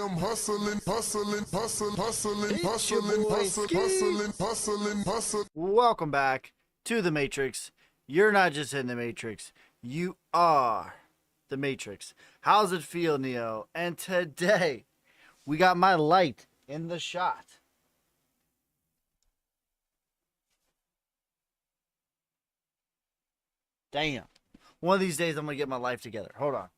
am hustling, hustling, hustling, hustling, It's your hustling, boy, hustling, Ski. hustling, hustling, hustling. Welcome back to the Matrix. You're not just in the Matrix, you are the Matrix. How's it feel, Neo? And today, we got my light in the shot. Damn. One of these days, I'm going to get my life together. Hold on.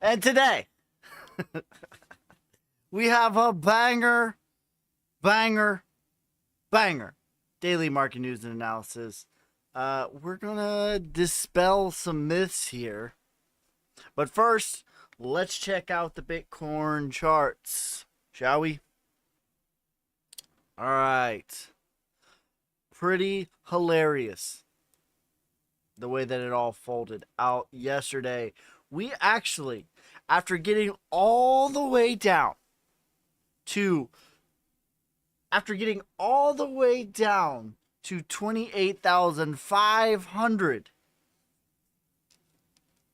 And today, we have a banger daily market news and analysis. We're gonna dispel some myths here, but first, let's check out the Bitcoin charts, shall we? All right, pretty hilarious the way that it all folded out yesterday. We actually, after getting all the way down to 28,500,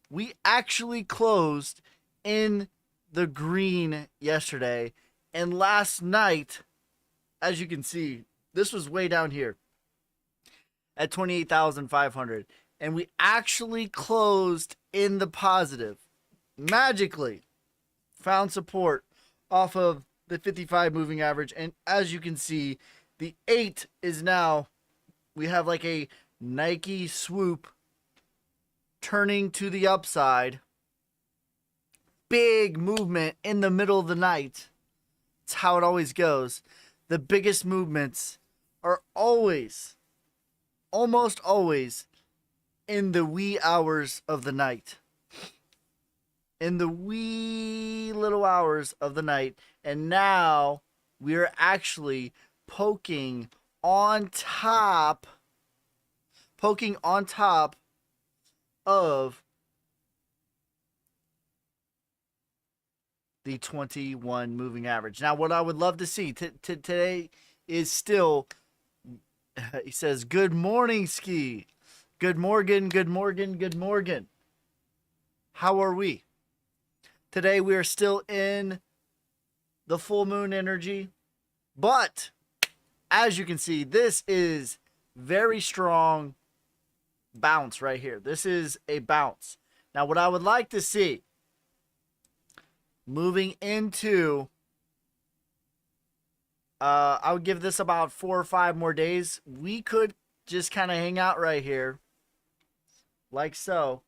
we actually closed in the green yesterday. And last night, as you can see, this was way down here at 28,500. And we actually closed in the positive. Magically found support off of the 55 moving average. And as you can see, the 8 is now, we have like a Nike swoop turning to the upside. Big movement in the middle of the night. It's how it always goes. The biggest movements are almost always, in the wee hours of the night. In the wee little hours of the night. And now we are actually poking on top of the 21 moving average. Now, what I would love to see today is still, he says, good morning, Ski. Good morning. How are we? Today we are still in the full moon energy, but as you can see, this is very strong bounce right here. This is a bounce. Now, what I would like to see moving into, I would give this about 4 or 5 more days. We could just kind of hang out right here. Like so.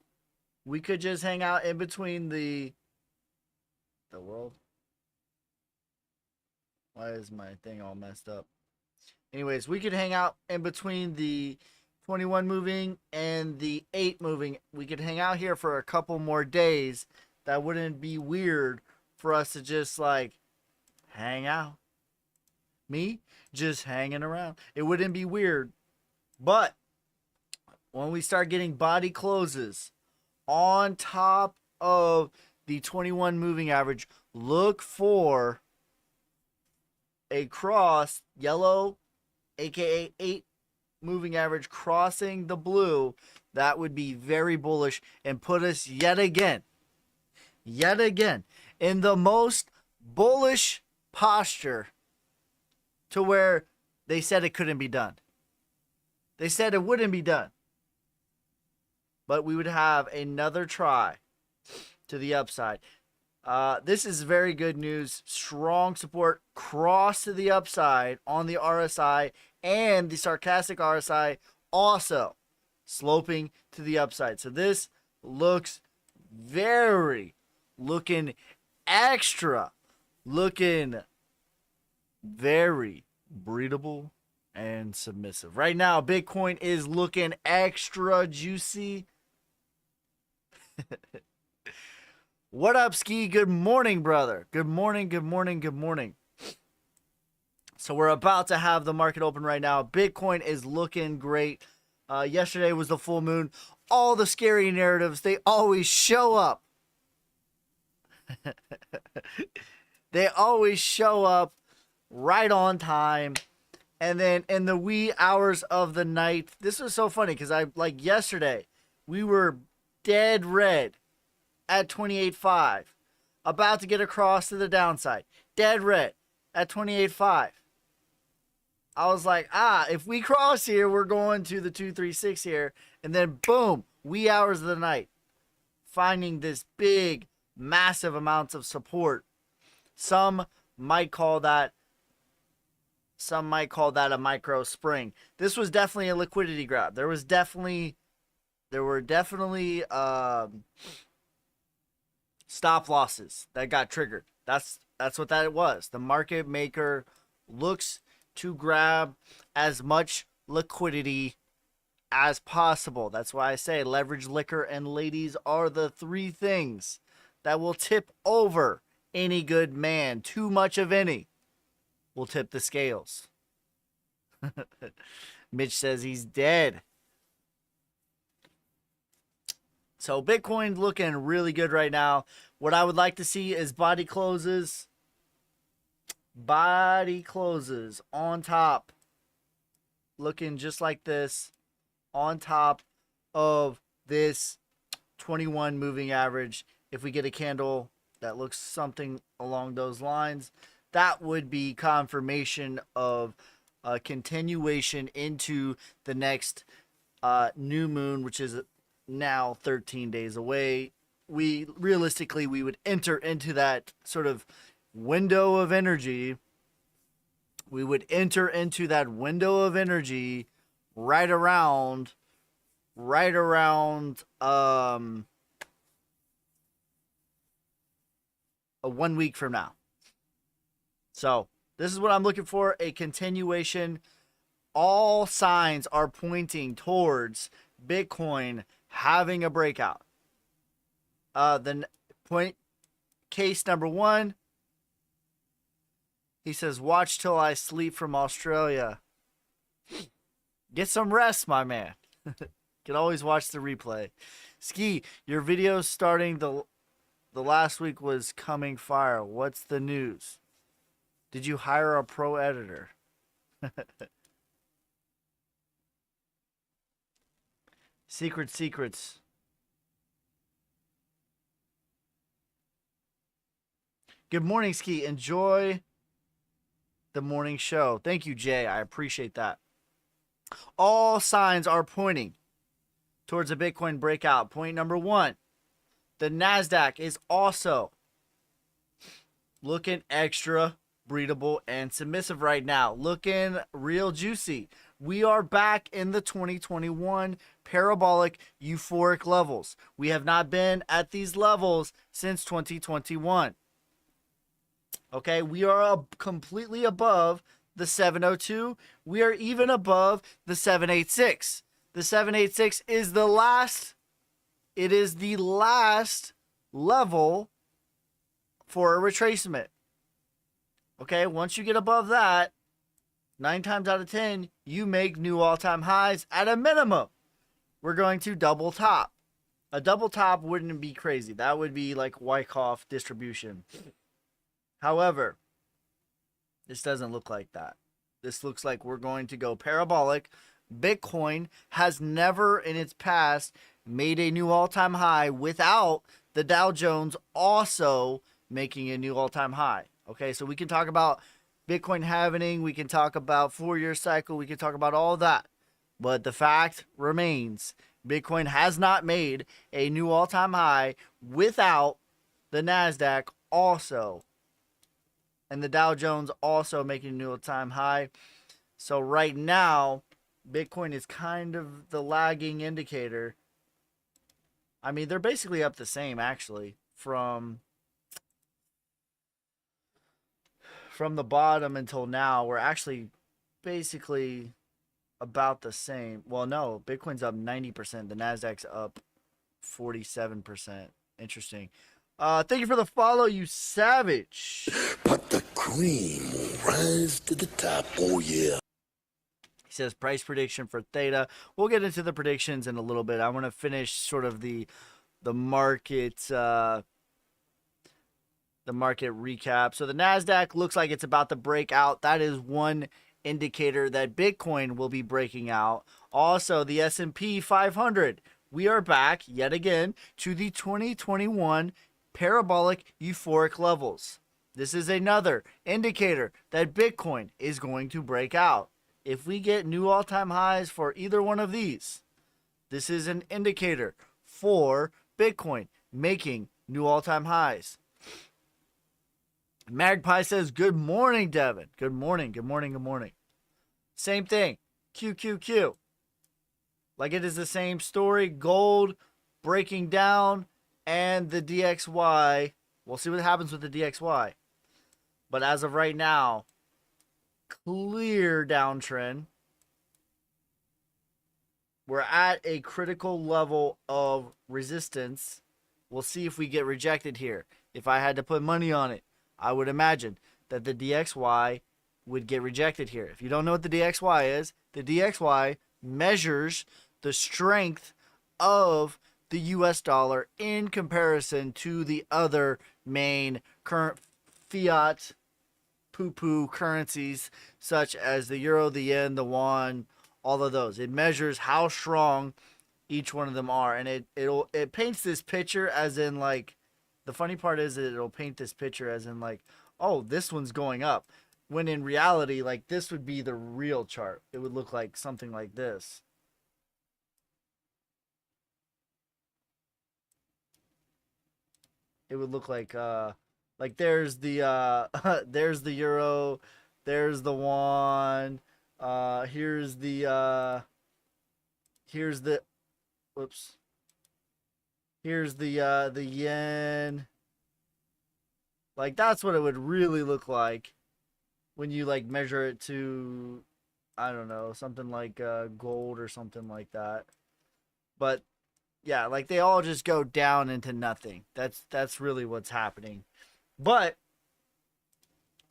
We could just hang out in between the world. Why is my thing all messed up? Anyways, we could hang out in between the 21 moving and the 8 moving. We could hang out here for a couple more days. That wouldn't be weird for us to just like hang out. Me just hanging around. It wouldn't be weird. But when we start getting body closes on top of the 21 moving average, look for a cross, yellow, aka 8 moving average, crossing the blue. That would be very bullish and put us yet again in the most bullish posture to where they said it couldn't be done. They said it wouldn't be done. But we would have another try to the upside. This is very good news. Strong support, cross to the upside on the RSI, and the stochastic RSI also sloping to the upside. So this looking very breedable and submissive. Right now, Bitcoin is looking extra juicy. What up, Ski? Good morning, brother. Good morning. So we're about to have the market open right now. Bitcoin is looking great. Yesterday was the full moon. All the scary narratives, they always show up They always show up right on time. And then in the wee hours of the night, this was so funny because like yesterday, we were dead red at 28.5, about to get across to the downside. Dead red at 28.5. I was like, if we cross here, we're going to the 236 here. And then boom, wee hours of the night, finding this big, massive amounts of support. Some might call that a micro spring. This was definitely a liquidity grab. There were definitely stop losses that got triggered. That's what that was. The market maker looks to grab as much liquidity as possible. That's why I say leverage, liquor, and ladies are the three things that will tip over any good man. Too much of any will tip the scales. Mitch says he's dead. So Bitcoin looking really good right now. What I would like to see is body closes. Body closes on top. Looking just like this. On top of this 21 moving average. If we get a candle that looks something along those lines, that would be confirmation of a continuation into the next new moon, which is now 13 days away. We would enter into that sort of window of energy. We would enter into that window of energy right around a 1 week from now. So this is what I'm looking for, a continuation. All signs are pointing towards Bitcoin having a breakout. Case number one, he says, watch till I sleep from Australia. Get some rest, my man. Can always watch the replay. Ski, your video starting the last week was coming fire. What's the news? Did you hire a pro editor? Secrets. Good morning, Ski. Enjoy the morning show. Thank you, Jay. I appreciate that. All signs are pointing towards a Bitcoin breakout. Point number one, the NASDAQ is also looking extra breedable and submissive right now. Looking real juicy. We are back in the 2021 parabolic euphoric levels. We have not been at these levels since 2021. Okay, we are completely above the 702. We are even above the 786. The 786 is the last level for a retracement. Okay, once you get above that, 9 times out of 10, you make new all-time highs at a minimum. We're going to double top. A double top wouldn't be crazy. That would be like Wyckoff distribution. However, this doesn't look like that. This looks like we're going to go parabolic. Bitcoin has never in its past made a new all-time high without the Dow Jones also making a new all-time high. Okay, so we can talk about Bitcoin halving, we can talk about 4-year cycle, we can talk about all that. But the fact remains, Bitcoin has not made a new all-time high without the NASDAQ also and the Dow Jones also making a new all-time high. So right now, Bitcoin is kind of the lagging indicator. I mean, they're basically up the same, actually, from the bottom until now. We're actually basically about the same. Well, no, Bitcoin's up 90%. The NASDAQ's up 47%. Interesting. Thank you for the follow, you savage. But the cream will rise to the top. Oh, yeah. He says price prediction for Theta. We'll get into the predictions in a little bit. I want to finish sort of the market the market recap. So the NASDAQ looks like it's about to break out. That is one indicator that Bitcoin will be breaking out. Also, the S&P 500. We are back yet again to the 2021 parabolic euphoric levels. This is another indicator that Bitcoin is going to break out. If we get new all-time highs for either one of these, this is an indicator for Bitcoin making new all-time highs. Magpie says, good morning, Devin. Good morning, good morning, good morning. Same thing, QQQ. Like it is the same story, gold breaking down and the DXY. We'll see what happens with the DXY. But as of right now, clear downtrend. We're at a critical level of resistance. We'll see if we get rejected here. If I had to put money on it, I would imagine that the DXY would get rejected here. If you don't know what the DXY is, the DXY measures the strength of the US dollar in comparison to the other main current fiat poo-poo currencies such as the euro, the yen, the won, all of those. It measures how strong each one of them are, and it paints this picture as in like, the funny part is that it'll paint this picture as in like, oh, this one's going up, when in reality, like, this would be the real chart. It would look like something like this. It would look like there's the there's the euro, there's the won, here's the whoops. Here's the yen. Like, that's what it would really look like when you like measure it to, I don't know, something like gold or something like that. But yeah, like they all just go down into nothing. That's really what's happening. But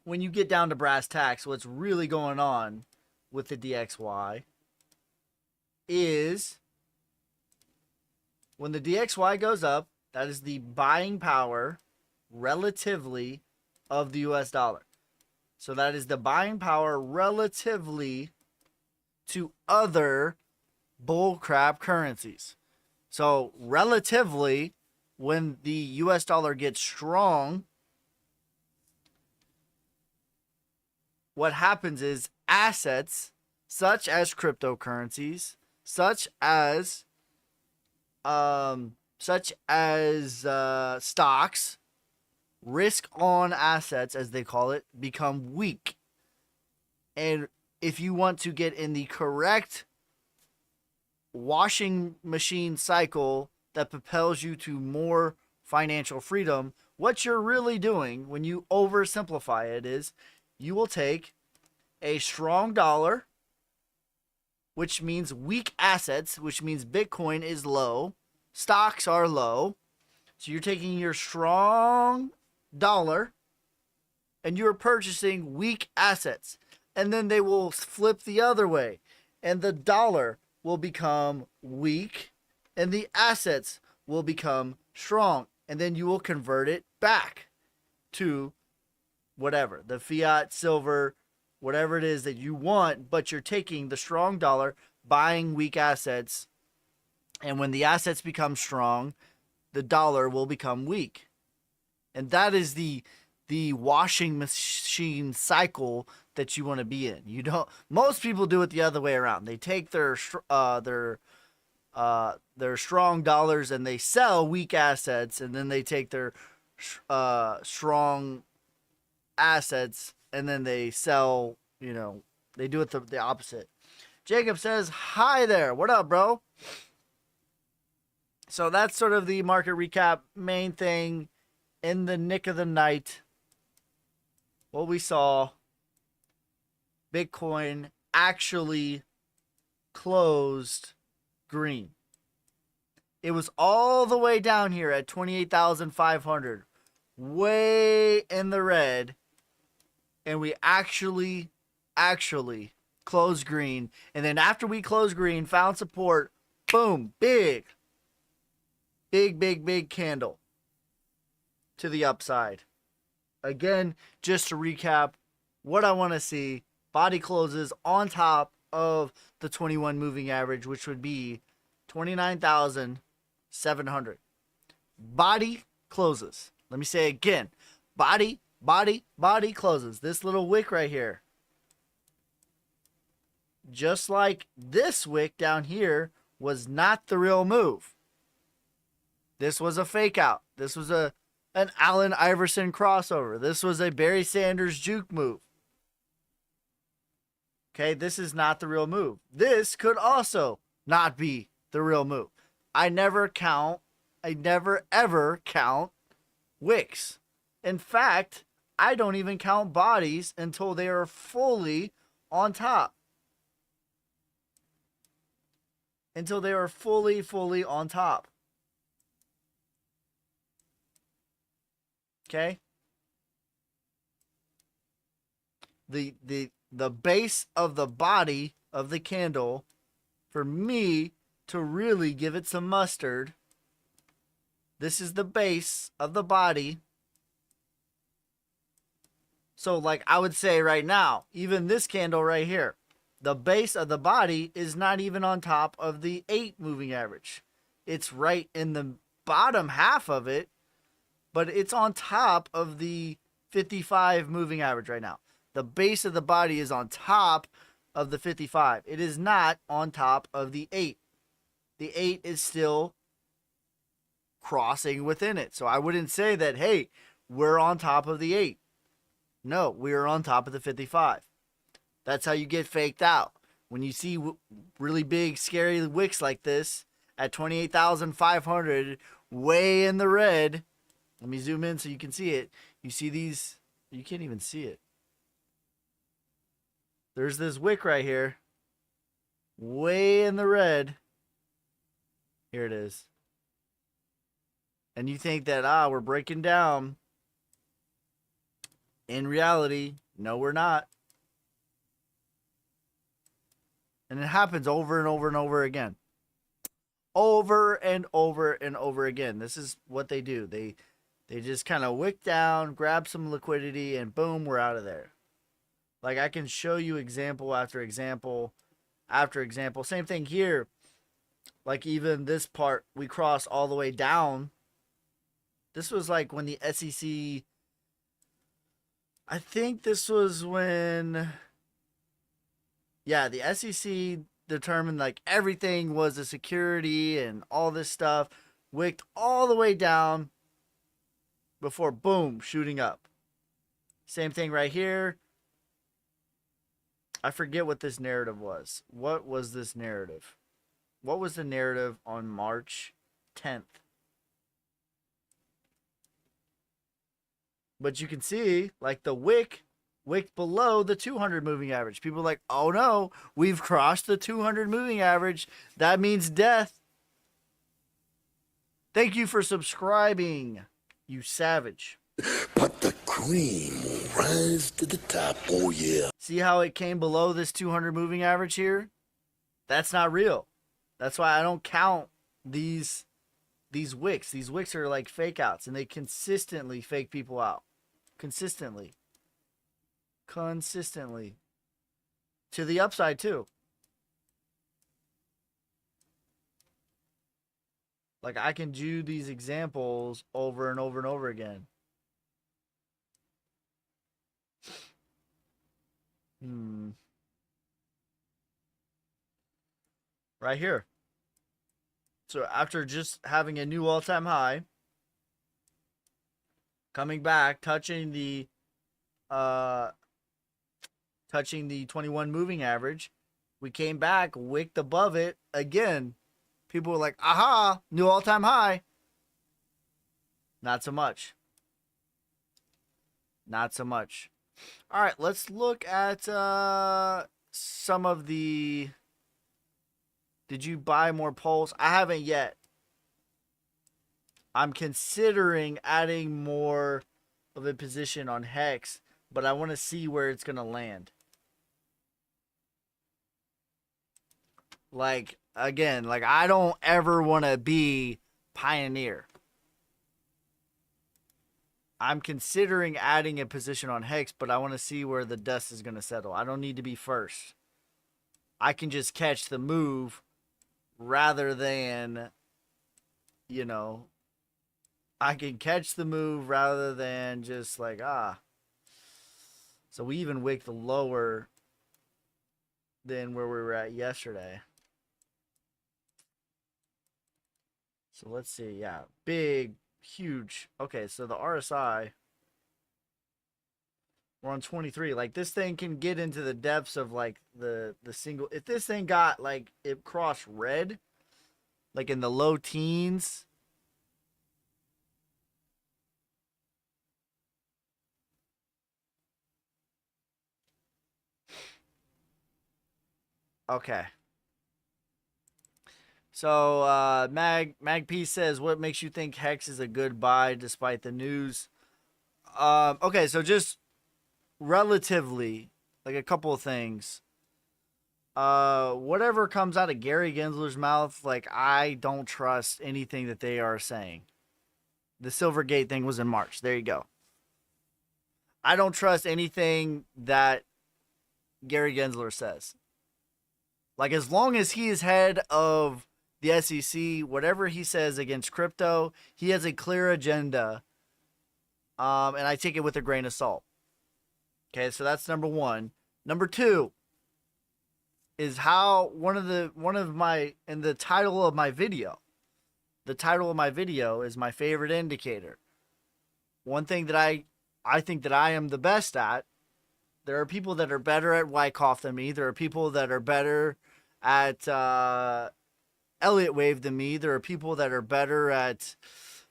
when you get down to brass tacks, what's really going on with the DXY is when the DXY goes up, that is the buying power relatively of the US dollar. So that is the buying power relatively to other bullcrap currencies. So relatively, when the US dollar gets strong, what happens is assets such as cryptocurrencies, such as stocks, risk on assets, as they call it, become weak. And if you want to get in the correct washing machine cycle that propels you to more financial freedom, what you're really doing when you oversimplify it is you will take a strong dollar, which means weak assets, which means Bitcoin is low, stocks are low. So you're taking your strong dollar and you're purchasing weak assets. And then they will flip the other way. And the dollar will become weak and the assets will become strong. And then you will convert it back to whatever, the fiat, silver, whatever it is that you want, but you're taking the strong dollar, buying weak assets, and when the assets become strong, the dollar will become weak. And that is the washing machine cycle that you want to be in. You don't. Most people do it the other way around. They take their strong dollars and they sell weak assets, and then they take their strong assets and then they sell. You know, they do it the opposite. Jacob says, "Hi there. What up, bro?" So that's sort of the market recap. Main thing in the nick of the night, what we saw, Bitcoin actually closed green. It was all the way down here at 28,500, way in the red, and we actually closed green. And then after we closed green, found support, boom, big candle to the upside. again, just to recap what I want to see, body closes on top of the 21 moving average, which would be 29,700. Body closes. Let me say it again. Body closes. This little wick right here. Just like this wick down here was not the real move. This was a fake out. This was an Allen Iverson crossover. This was a Barry Sanders juke move. Okay, this is not the real move. This could also not be the real move. I never ever count wicks. In fact, I don't even count bodies until they are fully on top. Until they are fully on top. Okay? The base of the body of the candle, for me to really give it some mustard, this is the base of the body. So like I would say right now, even this candle right here, the base of the body is not even on top of the 8 moving average. It's right in the bottom half of it, but it's on top of the 55 moving average right now. The base of the body is on top of the 55. It is not on top of the 8. The 8 is still crossing within it. So I wouldn't say that, hey, we're on top of the 8. No, we are on top of the 55. That's how you get faked out. When you see really big, scary wicks like this at 28,500, way in the red. Let me zoom in so you can see it. You see these, you can't even see it. There's this wick right here, way in the red. Here it is. And you think that, we're breaking down. In reality, no, we're not. And it happens over and over and over again. Over and over and over again. This is what they do. They just kind of wick down, grab some liquidity, and boom, we're out of there. Like I can show you example after example after example. Same thing here. Like even this part, we cross all the way down. This was like when the SEC, I think this was when, yeah, the SEC determined like everything was a security and all this stuff, wicked all the way down before boom, shooting up. Same thing right here. I forget what this narrative was. What was this narrative? What was the narrative on March 10th? But you can see, like the wicked below the 200 moving average. People are like, oh no, we've crossed the 200 moving average. That means death. Thank you for subscribing, you savage. But the cream will rise to the top. Oh, yeah. See how it came below this 200 moving average here? That's not real. That's why I don't count these wicks. These wicks are like fake outs, and they consistently fake people out. Consistently. To the upside, too. Like, I can do these examples over and over and over again. Right here. So after just having a new all-time high, coming back, touching the 21 moving average, we came back, wicked above it again. People were like, aha, new all-time high. Not so much. Not so much. All right, let's look at some of the... Did you buy more Pulse? I haven't yet. I'm considering adding more of a position on Hex, but I want to see where it's going to land. Like, again, like I don't ever want to be Pioneer. I'm considering adding a position on Hex, but I want to see where the dust is going to settle. I don't need to be first. I can just catch the move rather than, you know, I can catch the move rather than just like, So we even wicked lower than where we were at yesterday. So let's see. Yeah, big, huge. Okay, so the RSI, we're on 23. Like, this thing can get into the depths of like the single. If this thing got like it crossed red, like in the low teens. Okay. So Mag P says, what makes you think Hex is a good buy despite the news? Okay, so just relatively, like a couple of things. Whatever comes out of Gary Gensler's mouth, like, I don't trust anything that they are saying. The Silvergate thing was in March. There you go. I don't trust anything that Gary Gensler says. Like, as long as he is head of the SEC, whatever he says against crypto, he has a clear agenda. And I take it with a grain of salt. Okay, so that's number one. Number two is how one of my, in the title of my video, the title of my video is my favorite indicator. One thing that I think that I am the best at. There are people that are better at Wyckoff than me. There are people that are better at Elliott Wave than me. There are people that are better at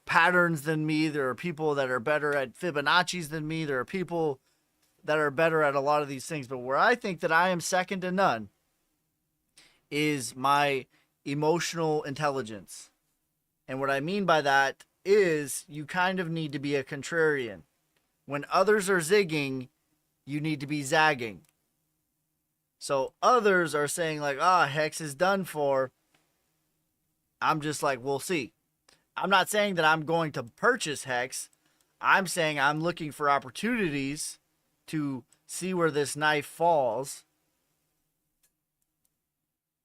patterns than me. There are people that are better at Fibonacci's than me. There are people that are better at a lot of these things. But where I think that I am second to none is my emotional intelligence. And what I mean by that is you kind of need to be a contrarian. When others are zigging, you need to be zagging. So others are saying like, Hex is done for. I'm just like, we'll see. I'm not saying that I'm going to purchase Hex. I'm saying I'm looking for opportunities to see where this knife falls.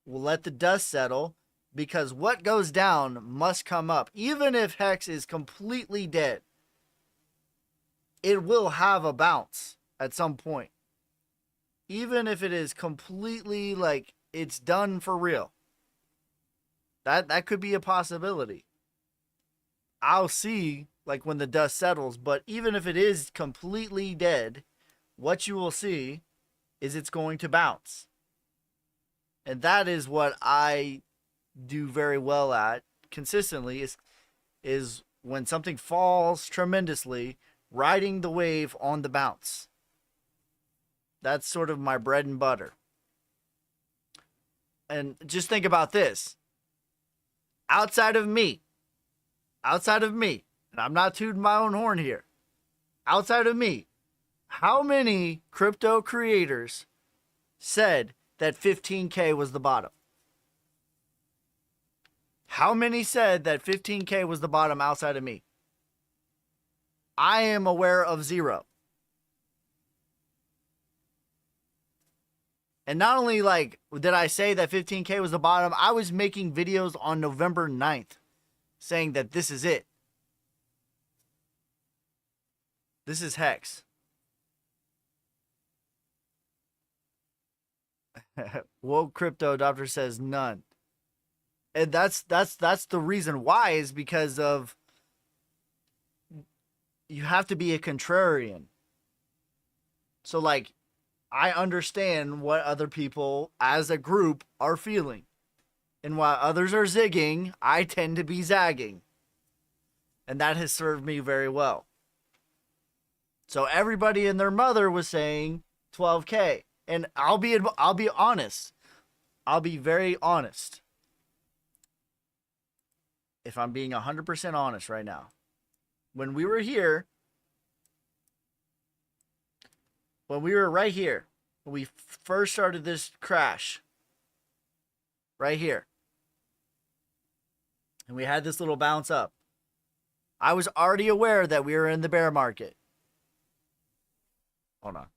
We'll let the dust settle, because what goes down must come up. Even if Hex is completely dead, it will have a bounce at some point. Even if it is completely like it's done for real. That could be a possibility. I'll see like when the dust settles, but even if it is completely dead, what you will see is it's going to bounce. And that is what I do very well at consistently is when something falls tremendously, riding the wave on the bounce. That's sort of my bread and butter. And just think about this. Outside of me, and I'm not tooting my own horn here, outside of me, how many crypto creators said that 15K was the bottom? How many said that 15K was the bottom outside of me? I am aware of zero. And not only like did I say that 15K was the bottom, I was making videos on November 9th saying that this is it. This is Hex. Woke Crypto Adopter says none. And that's the reason why, is because of you have to be a contrarian. So like, I understand what other people as a group are feeling. And while others are zigging, I tend to be zagging. And that has served me very well. So everybody and their mother was saying 12K. And I'll be honest. I'll be very honest. If I'm being 100% honest right now. When we were here, when we were right here, when we first started this crash, right here, and we had this little bounce up, I was already aware that we were in the bear market. Hold on.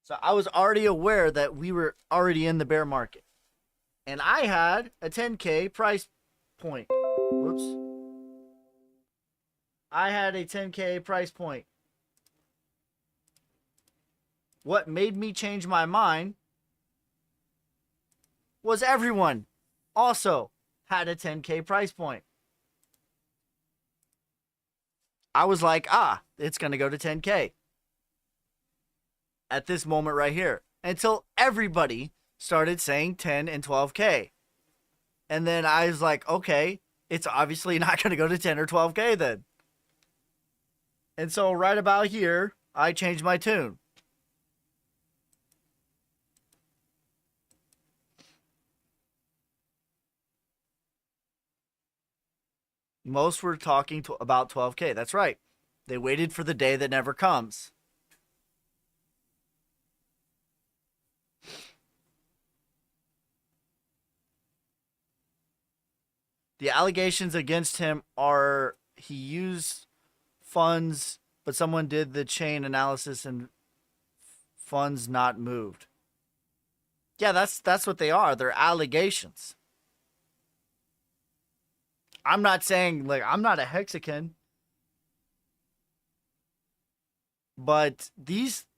So I was already aware that we were already in the bear market. And I had a 10K price point. Whoops. I had a 10K price point. What made me change my mind was everyone also had a 10K price point. I was like, it's going to go to 10K at this moment right here, until everybody started saying 10 and 12K. And then I was like, okay, it's obviously not going to go to 10 or 12K then. And so right about here, I changed my tune. Most were talking about 12K. That's right. They waited for the day that never comes. The allegations against him are he used funds, but someone did the chain analysis and funds not moved. Yeah, that's what they are. They're allegations. I'm not saying, like, I'm not a hexagon. But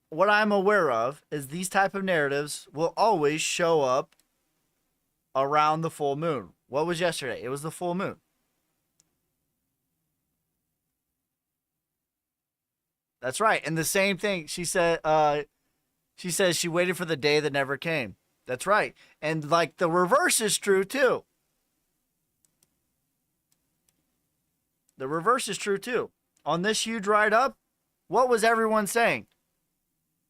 what I'm aware of is these type of narratives will always show up around the full moon. What was yesterday? It was the full moon. That's right. And the same thing she said, she says she waited for the day that never came. That's right. And like the reverse is true too. The reverse is true too. On this huge ride up, what was everyone saying?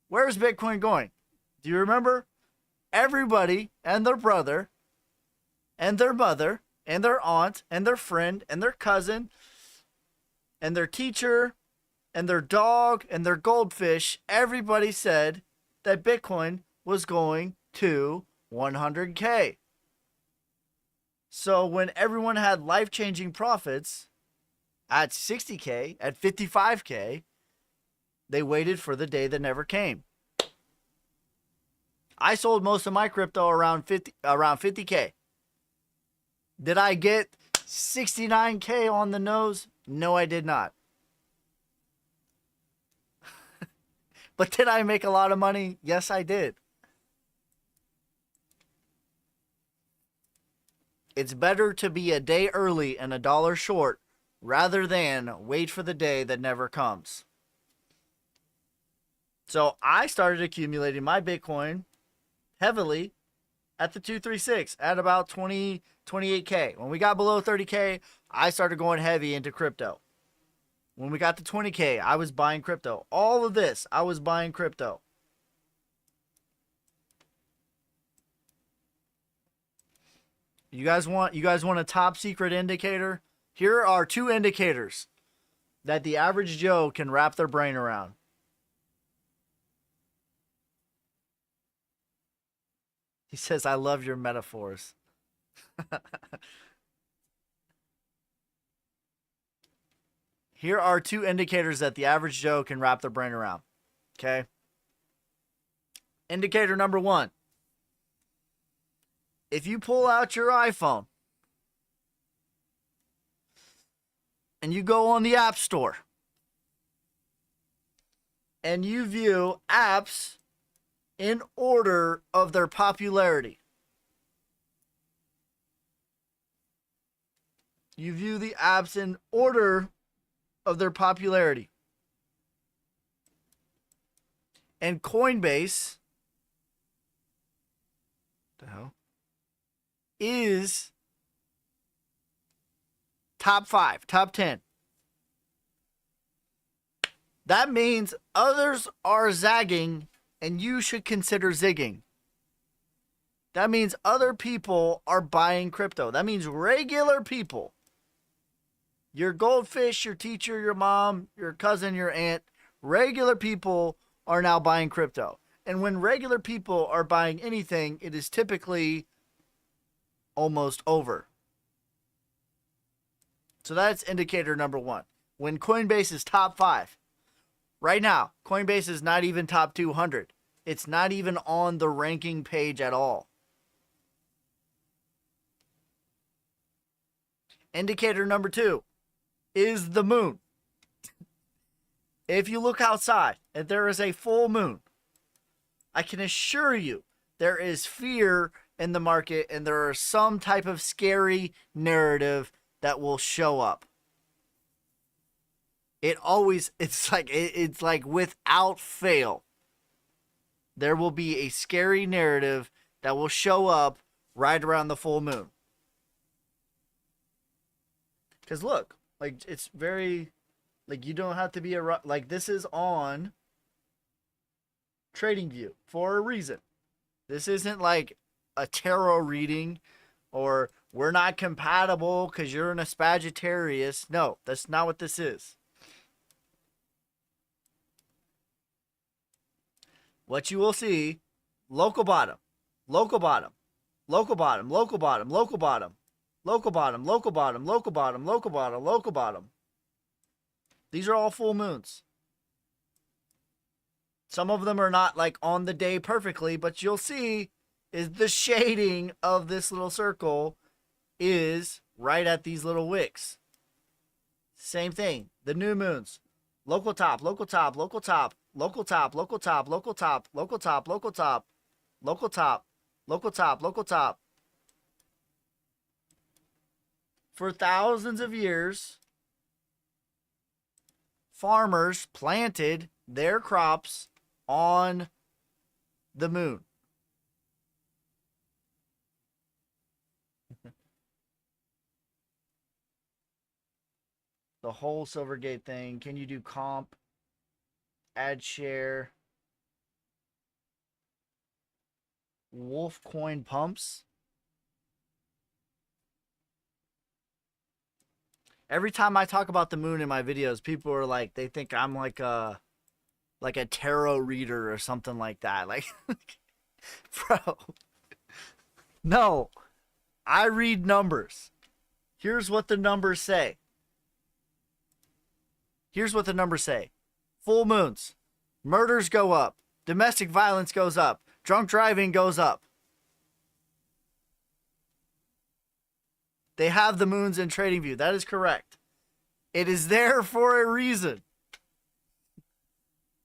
Where's Bitcoin going? Do you remember? Everybody and their brother and their mother and their aunt and their friend and their cousin and their teacher and their dog and their goldfish, everybody said that Bitcoin was going to 100K. So when everyone had life-changing profits at 60K, at 55K, they waited for the day that never came. I sold most of my crypto around 50K. Did I get 69K on the nose? No, I did not. But did I make a lot of money? Yes, I did. It's better to be a day early and $1 short rather than wait for the day that never comes. So I started accumulating my Bitcoin heavily at the 236 at about 28K. When we got below 30K, I started going heavy into crypto. When we got to 20K, I was buying crypto. All of this, I was buying crypto. You guys want a top secret indicator? Here are 2 indicators that the average Joe can wrap their brain around. He says, I love your metaphors. Here are 2 indicators that the average Joe can wrap their brain around. Okay? Indicator number 1. If you pull out your iPhone and you go on the App Store and you view apps in order of their popularity. You view the apps in order of their popularity. And Coinbase, the hell, is top 5, top 10. That means others are zagging and you should consider zigging. That means other people are buying crypto. That means regular people. Your goldfish, your teacher, your mom, your cousin, your aunt, regular people are now buying crypto. And when regular people are buying anything, it is typically almost over. So that's indicator number one. When Coinbase is top 5. Right now, Coinbase is not even top 200. It's not even on the ranking page at all. Indicator number 2 is the moon. If you look outside and there is a full moon, I can assure you there is fear in the market and there is some type of scary narrative that will show up. It's like without fail, there will be a scary narrative that will show up right around the full moon. Because look, like it's very, like you don't have to be like this is on TradingView for a reason. This isn't like a tarot reading or we're not compatible because you're an Aspagitarius. No, that's not what this is. What you will see, local bottom, local bottom, local bottom, local bottom, local bottom, local bottom, local bottom, local bottom, local bottom, local bottom. These are all full moons. Some of them are not like on the day perfectly, but you'll see is the shading of this little circle is right at these little wicks. Same thing. The new moons. Local top, local top, local top, local top, local top, local top, local top, local top, local top, local top, local top. For thousands of years, farmers planted their crops on the moon. The whole Silvergate thing. Can you do comp? Add share. Wolf coin pumps. Every time I talk about the moon in my videos, people are like, they think I'm like a tarot reader or something like that. Like, bro, no, I read numbers. Here's what the numbers say. Here's what the numbers say. Full moons. Murders go up. Domestic violence goes up. Drunk driving goes up. They have the moons in TradingView. That is correct. It is there for a reason.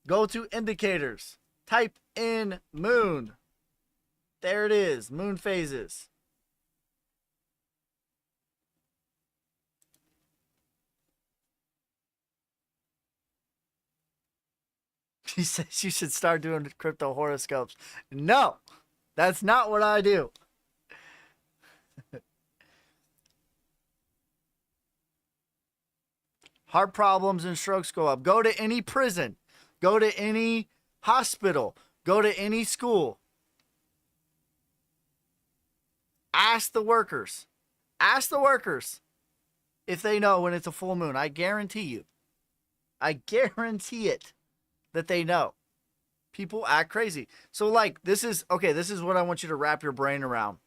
Go to indicators. Type in moon. There it is. Moon phases. He says you should start doing crypto horoscopes. No, that's not what I do. Heart problems and strokes go up. Go to any prison. Go to any hospital. Go to any school. Ask the workers. Ask the workers if they know when it's a full moon. I guarantee you. I guarantee it that they know. People act crazy. So like this is what I want you to wrap your brain around.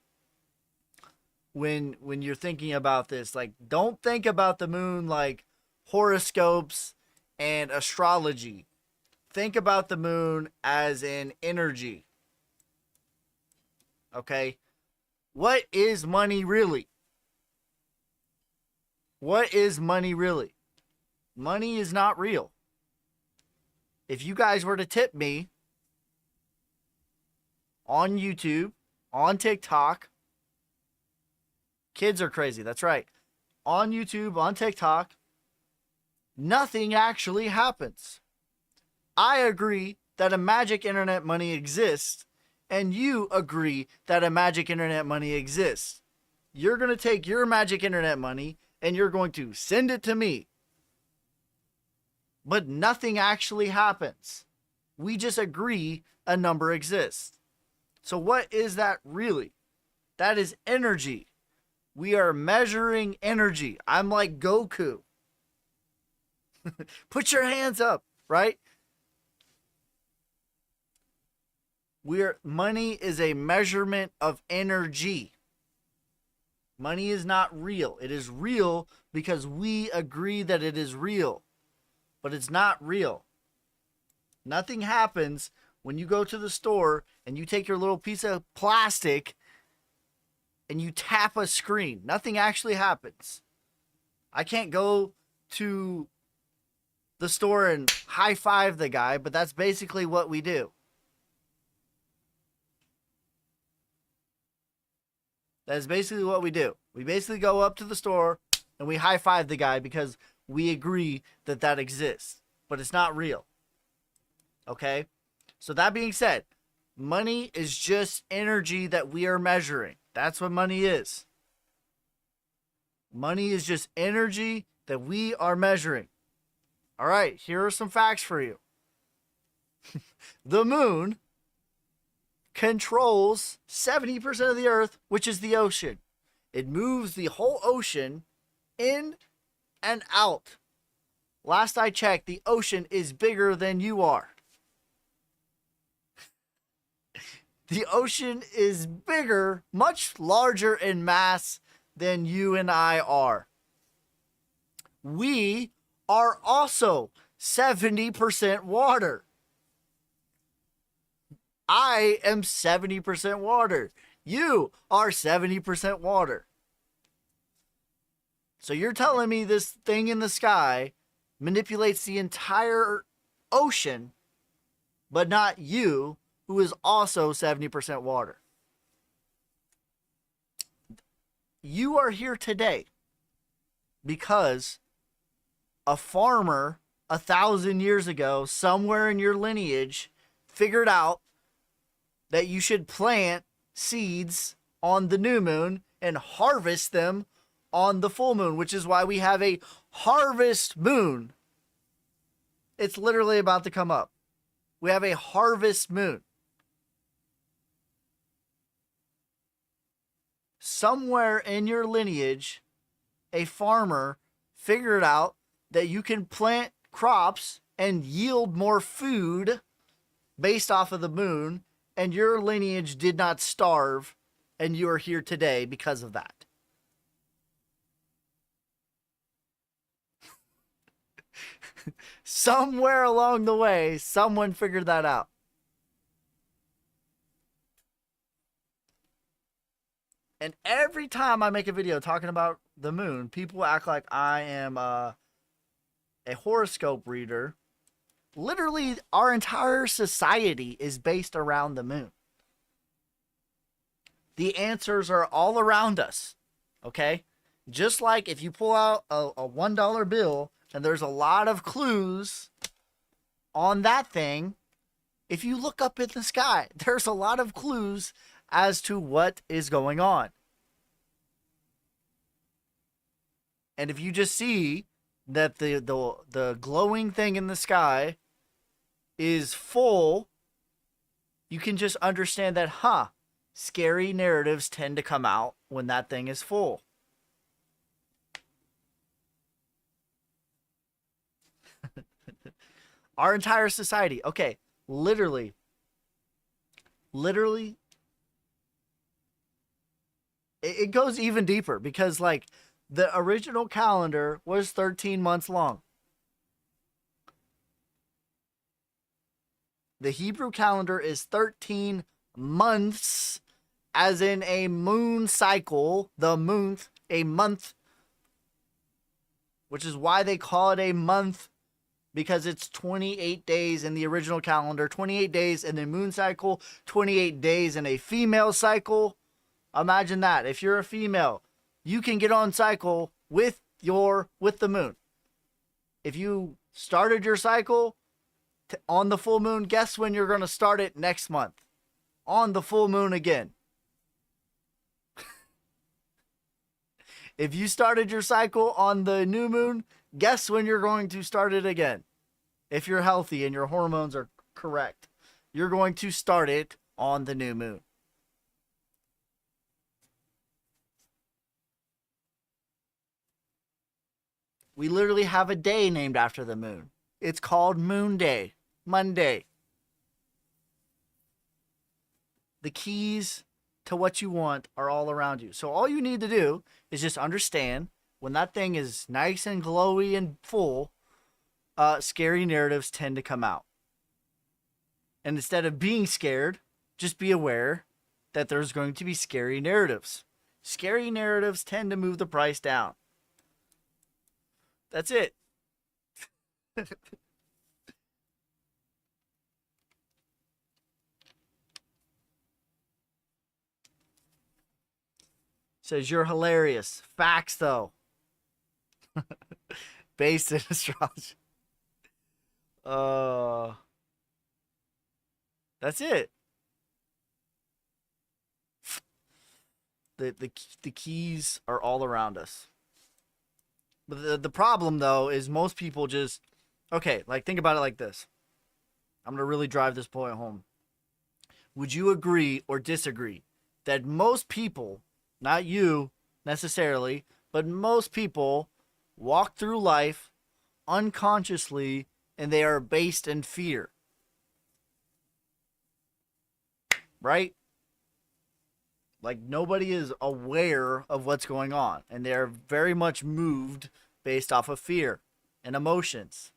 When you're thinking about this, like don't think about the moon like horoscopes and astrology. Think about the moon as an energy. Okay? What is money really? What is money really? Money is not real. If you guys were to tip me on YouTube, on TikTok, kids are crazy. That's right. On YouTube, on TikTok, nothing actually happens. I agree that a magic internet money exists, and you agree that a magic internet money exists. You're going to take your magic internet money and you're going to send it to me. But nothing actually happens. We just agree a number exists. So what is that really? That is energy. We are measuring energy. I'm like Goku. Put your hands up, right? Money is a measurement of energy. Money is not real. It is real because we agree that it is real, but it's not real. Nothing happens when you go to the store and you take your little piece of plastic and you tap a screen. Nothing actually happens. I can't go to the store and high five the guy, but that's basically what we do. That is basically what we do. We basically go up to the store and we high five the guy because we agree that that exists, but it's not real. Okay? So that being said, money is just energy that we are measuring. That's what money is. Money is just energy that we are measuring. All right, here are some facts for you. The moon controls 70% of the earth, which is the ocean. It moves the whole ocean in and out. Last I checked, the ocean is bigger than you are. The ocean is bigger, much larger in mass than you and I are. We are also 70% water. I am 70% water. You are 70% water. So you're telling me this thing in the sky manipulates the entire ocean, but not you, who is also 70% water. You are here today because a farmer 1,000 years ago, somewhere in your lineage, figured out that you should plant seeds on the new moon and harvest them on the full moon, which is why we have a harvest moon. It's literally about to come up. We have a harvest moon. Somewhere in your lineage, a farmer figured out that you can plant crops and yield more food based off of the moon, and your lineage did not starve, and you are here today because of that. Somewhere along the way, someone figured that out. And every time I make a video talking about the moon, people act like I am a horoscope reader. Literally, our entire society is based around the moon. The answers are all around us, okay? Just like if you pull out a $1 bill and there's a lot of clues on that thing, if you look up in the sky, there's a lot of clues as to what is going on. And if you just see that the glowing thing in the sky is full, you can just understand that, scary narratives tend to come out when that thing is full. Our entire society, okay, literally, it goes even deeper because, like, the original calendar was 13 months long. The Hebrew calendar is 13 months, as in a moon cycle, a month, which is why they call it a month, because it's 28 days in the original calendar, 28 days in the moon cycle, 28 days in a female cycle. Imagine that. If you're a female, you can get on cycle with the moon. If you started your cycle on the full moon, guess when you're going to start it next month? On the full moon again. If you started your cycle on the new moon, guess when you're going to start it again? If you're healthy and your hormones are correct, you're going to start it on the new moon. We literally have a day named after the moon. It's called Moon Day, Monday. the keys to what you want are all around you. So all you need to do is just understand when that thing is nice and glowy and full, scary narratives tend to come out. And instead of being scared, just be aware that there's going to be scary narratives. Scary narratives tend to move the price down. That's it. Says you're hilarious. Facts though. Based in astrology. That's it. The keys are all around us. But the problem though is most people just, okay, like think about it like this. I'm gonna really drive this point home. Would you agree or disagree that most people, not you necessarily, but most people walk through life unconsciously and they are based in fear? Right? Like nobody is aware of what's going on and they're very much moved based off of fear and emotions.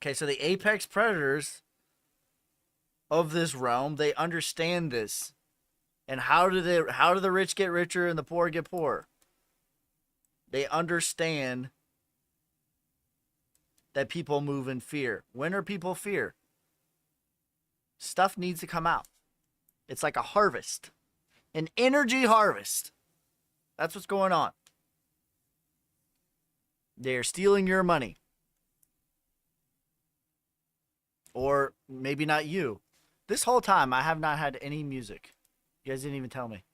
Okay, so the apex predators of this realm, they understand this. And how do the rich get richer and the poor get poorer? They understand that people move in fear. When are people fear? Stuff needs to come out. It's like a harvest. An energy harvest. That's what's going on. They're stealing your money. Or maybe not you. This whole time, I have not had any music. You guys didn't even tell me.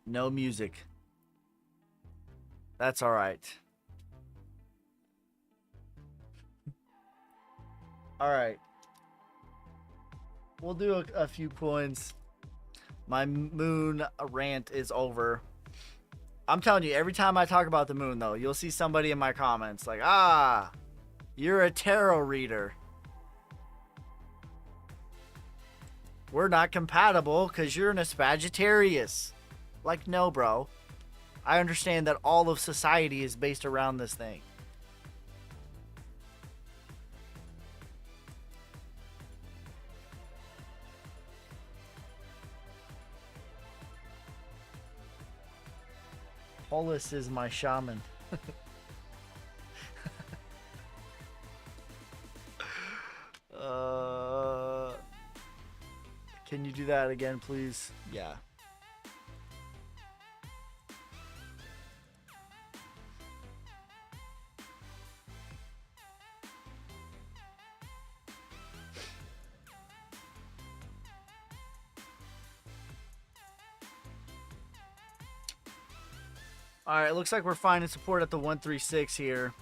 No music. That's all right. All right. We'll do a few coins. My moon rant is over. I'm telling you, every time I talk about the moon, though, you'll see somebody in my comments like, you're a tarot reader. We're not compatible because you're a Sagittarius. Like, no, bro. I understand that all of society is based around this thing. Polis is my shaman. Can you do that again, please? Yeah. Alright, looks like we're finding support at the 136 here.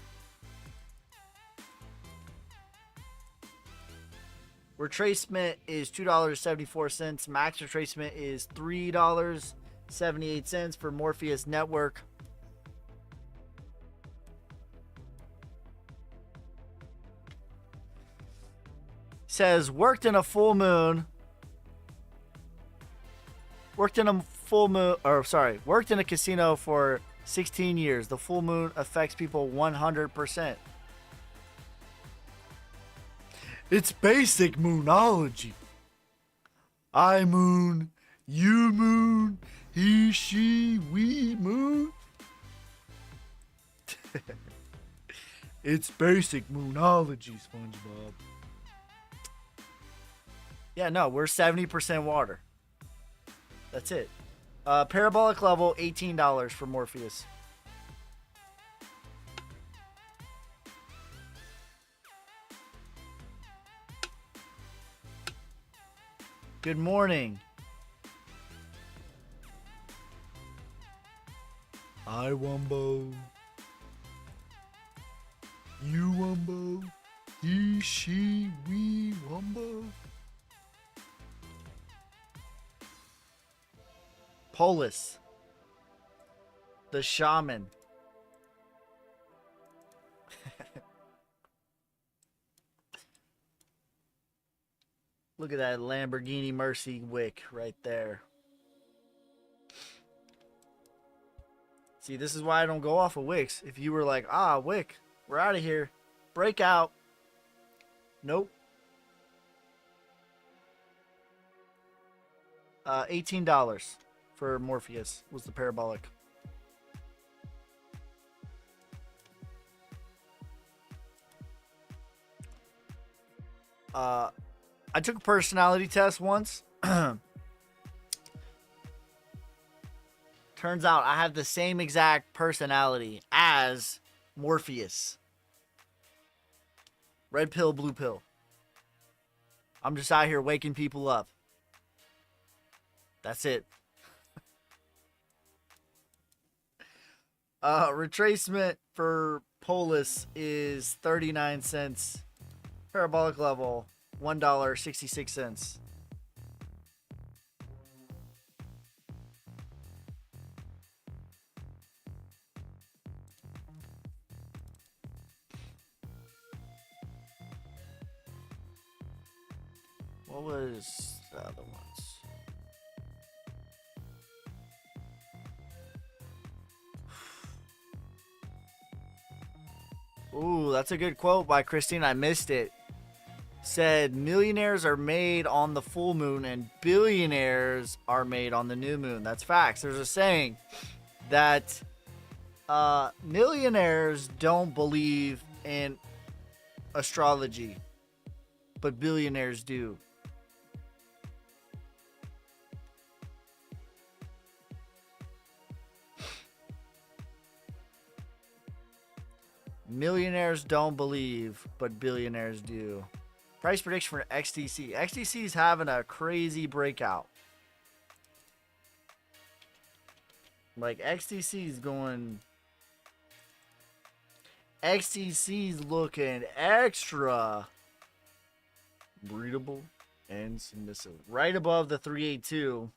Retracement is $2.74. Max retracement is $3.78 for Morpheus Network. Says worked in a casino for 16 years. The full moon affects people 100%. It's basic moonology. I moon, you moon, he, she, we moon. It's basic moonology, SpongeBob. Yeah, no, we're 70% water. That's it. Parabolic level, $18 for Morpheus. Good morning. I Wumbo. You Wumbo. He, she, we Wumbo. Polis. The Shaman. Look at that Lamborghini Mercy wick right there. See, this is why I don't go off of wicks. If you were like, ah, wick, we're out of here. Break out. Nope. $18 for Morpheus was the parabolic. I took a personality test once. Turns out I have the same exact personality as Morpheus. Red pill, blue pill. I'm just out here waking people up. That's it. Retracement for Polis is 39 cents. Parabolic level, $1.66. What was the other ones? Ooh, that's a good quote by Christine. I missed it. Said millionaires are made on the full moon and billionaires are made on the new moon. That's facts. There's a saying that millionaires don't believe in astrology, but billionaires do. Millionaires don't believe, but billionaires do. Price prediction for XTC. XTC is having a crazy breakout. Like XTC is going. XTC's looking extra breedable and submissive. Right above the 382.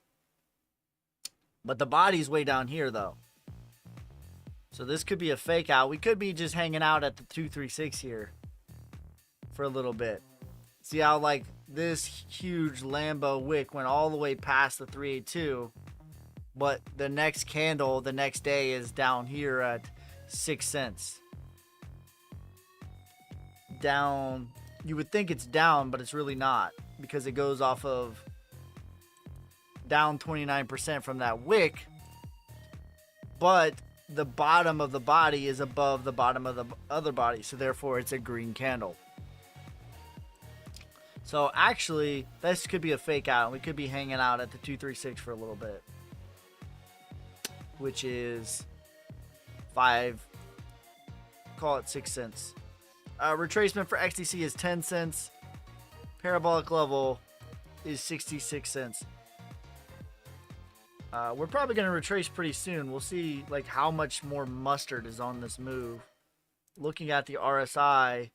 But the body's way down here though. So this could be a fake out. We could be just hanging out at the 236 here for a little bit. See how like this huge Lambo wick went all the way past the 382, but the next candle the next day is down here at 6 cents. Down, you would think it's down, but it's really not because it goes off of down 29% from that wick, but the bottom of the body is above the bottom of the other body, so therefore it's a green candle. So actually, this could be a fake out. We could be hanging out at the 236 for a little bit, which is call it 6 cents. Retracement for XTC is 10 cents. Parabolic level is 66 cents. We're probably going to retrace pretty soon. We'll see like how much more mustard is on this move. Looking at the RSI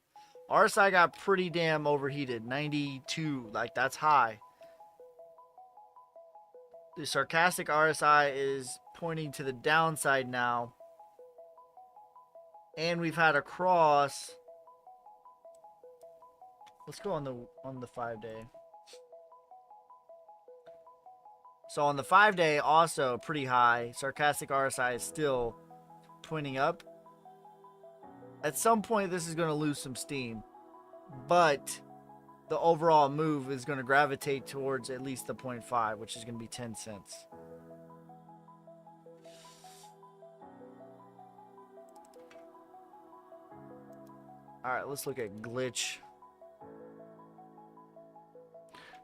got pretty damn overheated. 92, like that's high. The sarcastic RSI is pointing to the downside now. And we've had a cross. Let's go on the 5-day. So on the 5-day, also pretty high. Sarcastic RSI is still pointing up. At some point, this is going to lose some steam. But the overall move is going to gravitate towards at least the 0.5, which is going to be 10 cents. All right, let's look at glitch.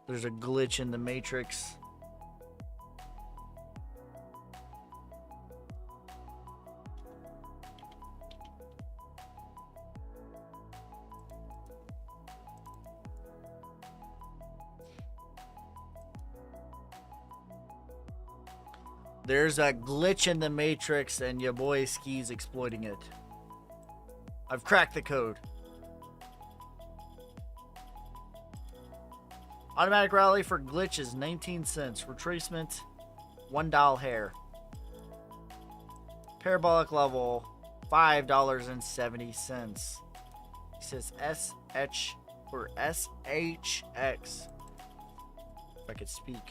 There's a glitch in the matrix. There's a glitch in the matrix and your boy Ski's exploiting it. I've cracked the code. Automatic rally for glitch is 19 cents. Retracement $1 hair. Parabolic level, $5.70. It says SH or SHX. If I could speak.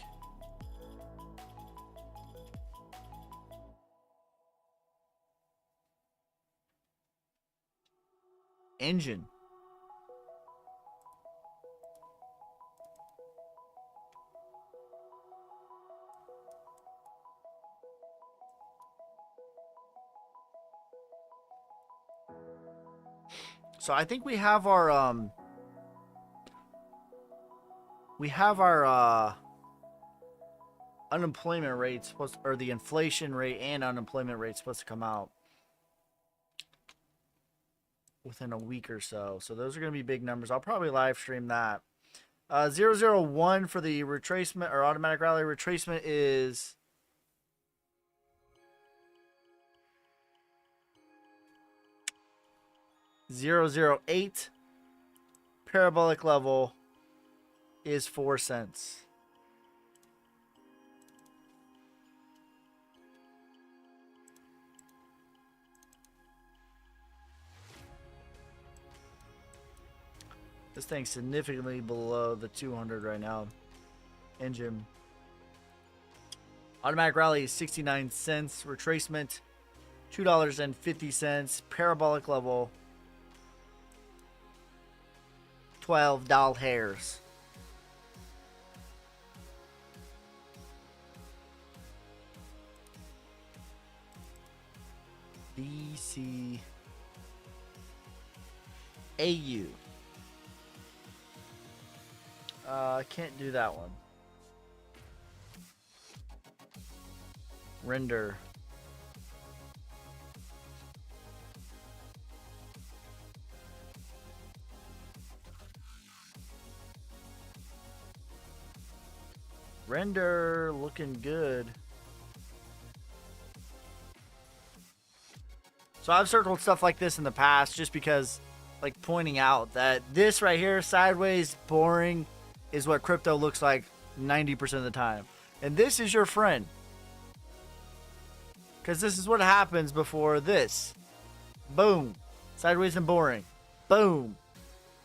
Engine. So I think we have our unemployment rate supposed, or the inflation rate and unemployment rate supposed to come out within a week or so. So those are going to be big numbers. I'll probably live stream that. 001 for the retracement or automatic rally retracement is $0.008. Parabolic level is 4 cents. This thing's significantly below the 200 right now. Engine. Automatic rally is 69 cents. Retracement, $2.50. Parabolic level, $12 hairs. BCAU. I can't do that one. Render. Render looking good. So I've circled stuff like this in the past just because, like, pointing out that this right here, sideways, boring, is what crypto looks like 90% of the time. And this is your friend. Because this is what happens before this. Boom. Sideways and boring. Boom.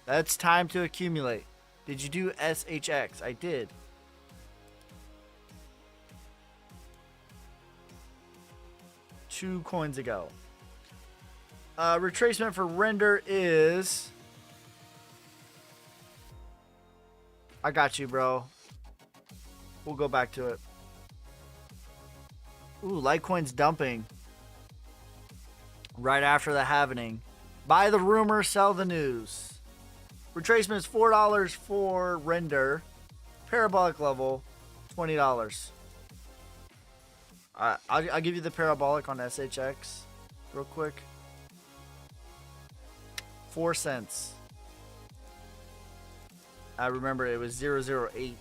That's time to accumulate. Did you do SHX? I did. Two coins ago. Retracement for render is... I got you, bro. We'll go back to it. Ooh, Litecoin's dumping. Right after the halvening. Buy the rumor, sell the news. Retracement is $4 for render. Parabolic level, $20. I'll give you the parabolic on SHX real quick. 4 cents. I remember it was 008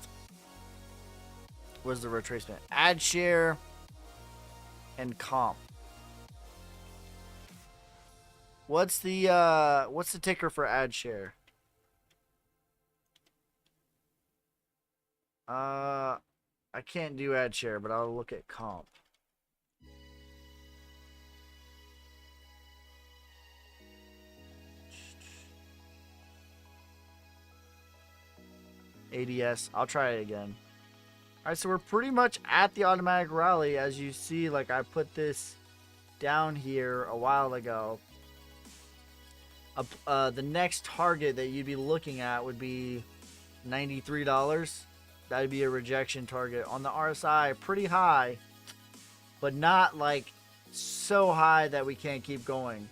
was the retracement. Add share and comp. What's the ticker for add share? I can't do add share, but I'll look at comp. ADS. I'll try it again. Alright, so we're pretty much at the automatic rally. As you see, like, I put this down here a while ago. The next target that you'd be looking at would be $93. That'd be a rejection target. On the RSI, pretty high, but not like so high that we can't keep going.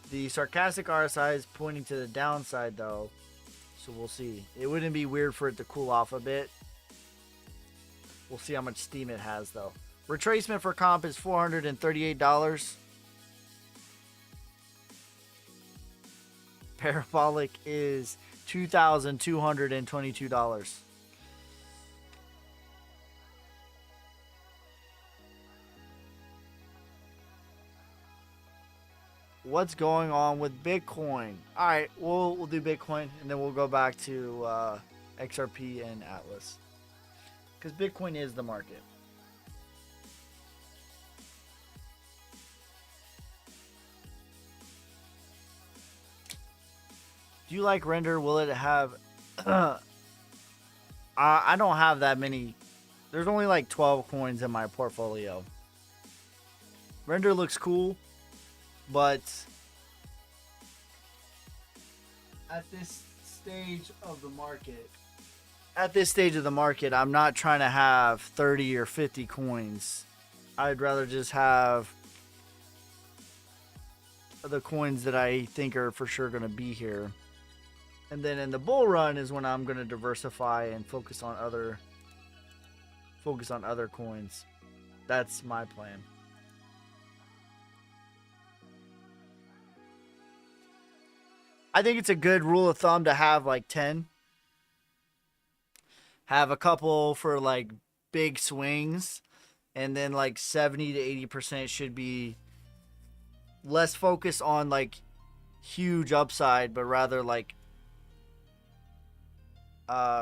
The sarcastic RSI is pointing to the downside though. So we'll see. It wouldn't be weird for it to cool off a bit. We'll see how much steam it has though. Retracement for comp is $438. Parabolic is $2,222. What's going on with Bitcoin? All right, we'll do Bitcoin and then we'll go back to XRP and Atlas because Bitcoin is the market. Do you like Render? Will it have... I don't have that many. There's only like 12 coins in my portfolio. Render looks cool, but at this stage of the market, I'm not trying to have 30 or 50 coins. I'd rather just have the coins that I think are for sure going to be here. And then in the bull run is when I'm going to diversify and focus on other coins. That's my plan. I think it's a good rule of thumb to have like 10. Have a couple for like big swings, and then like 70 to 80% should be less focused on like huge upside, but rather like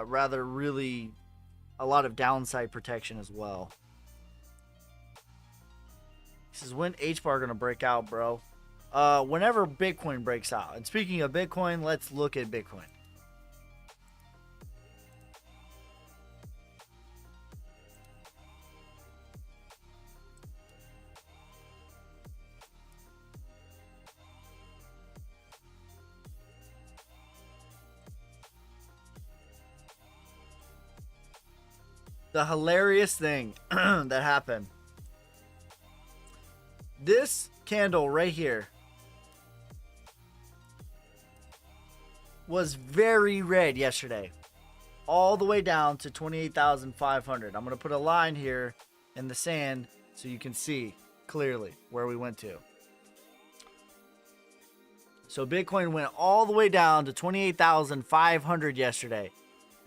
really a lot of downside protection as well. This is when H-bar gonna break out, bro. Whenever Bitcoin breaks out. And speaking of Bitcoin, let's look at Bitcoin. The hilarious thing that happened. This candle right here was very red yesterday. All the way down to 28,500. I'm going to put a line here in the sand so you can see clearly where we went to. So Bitcoin went all the way down to 28,500 yesterday.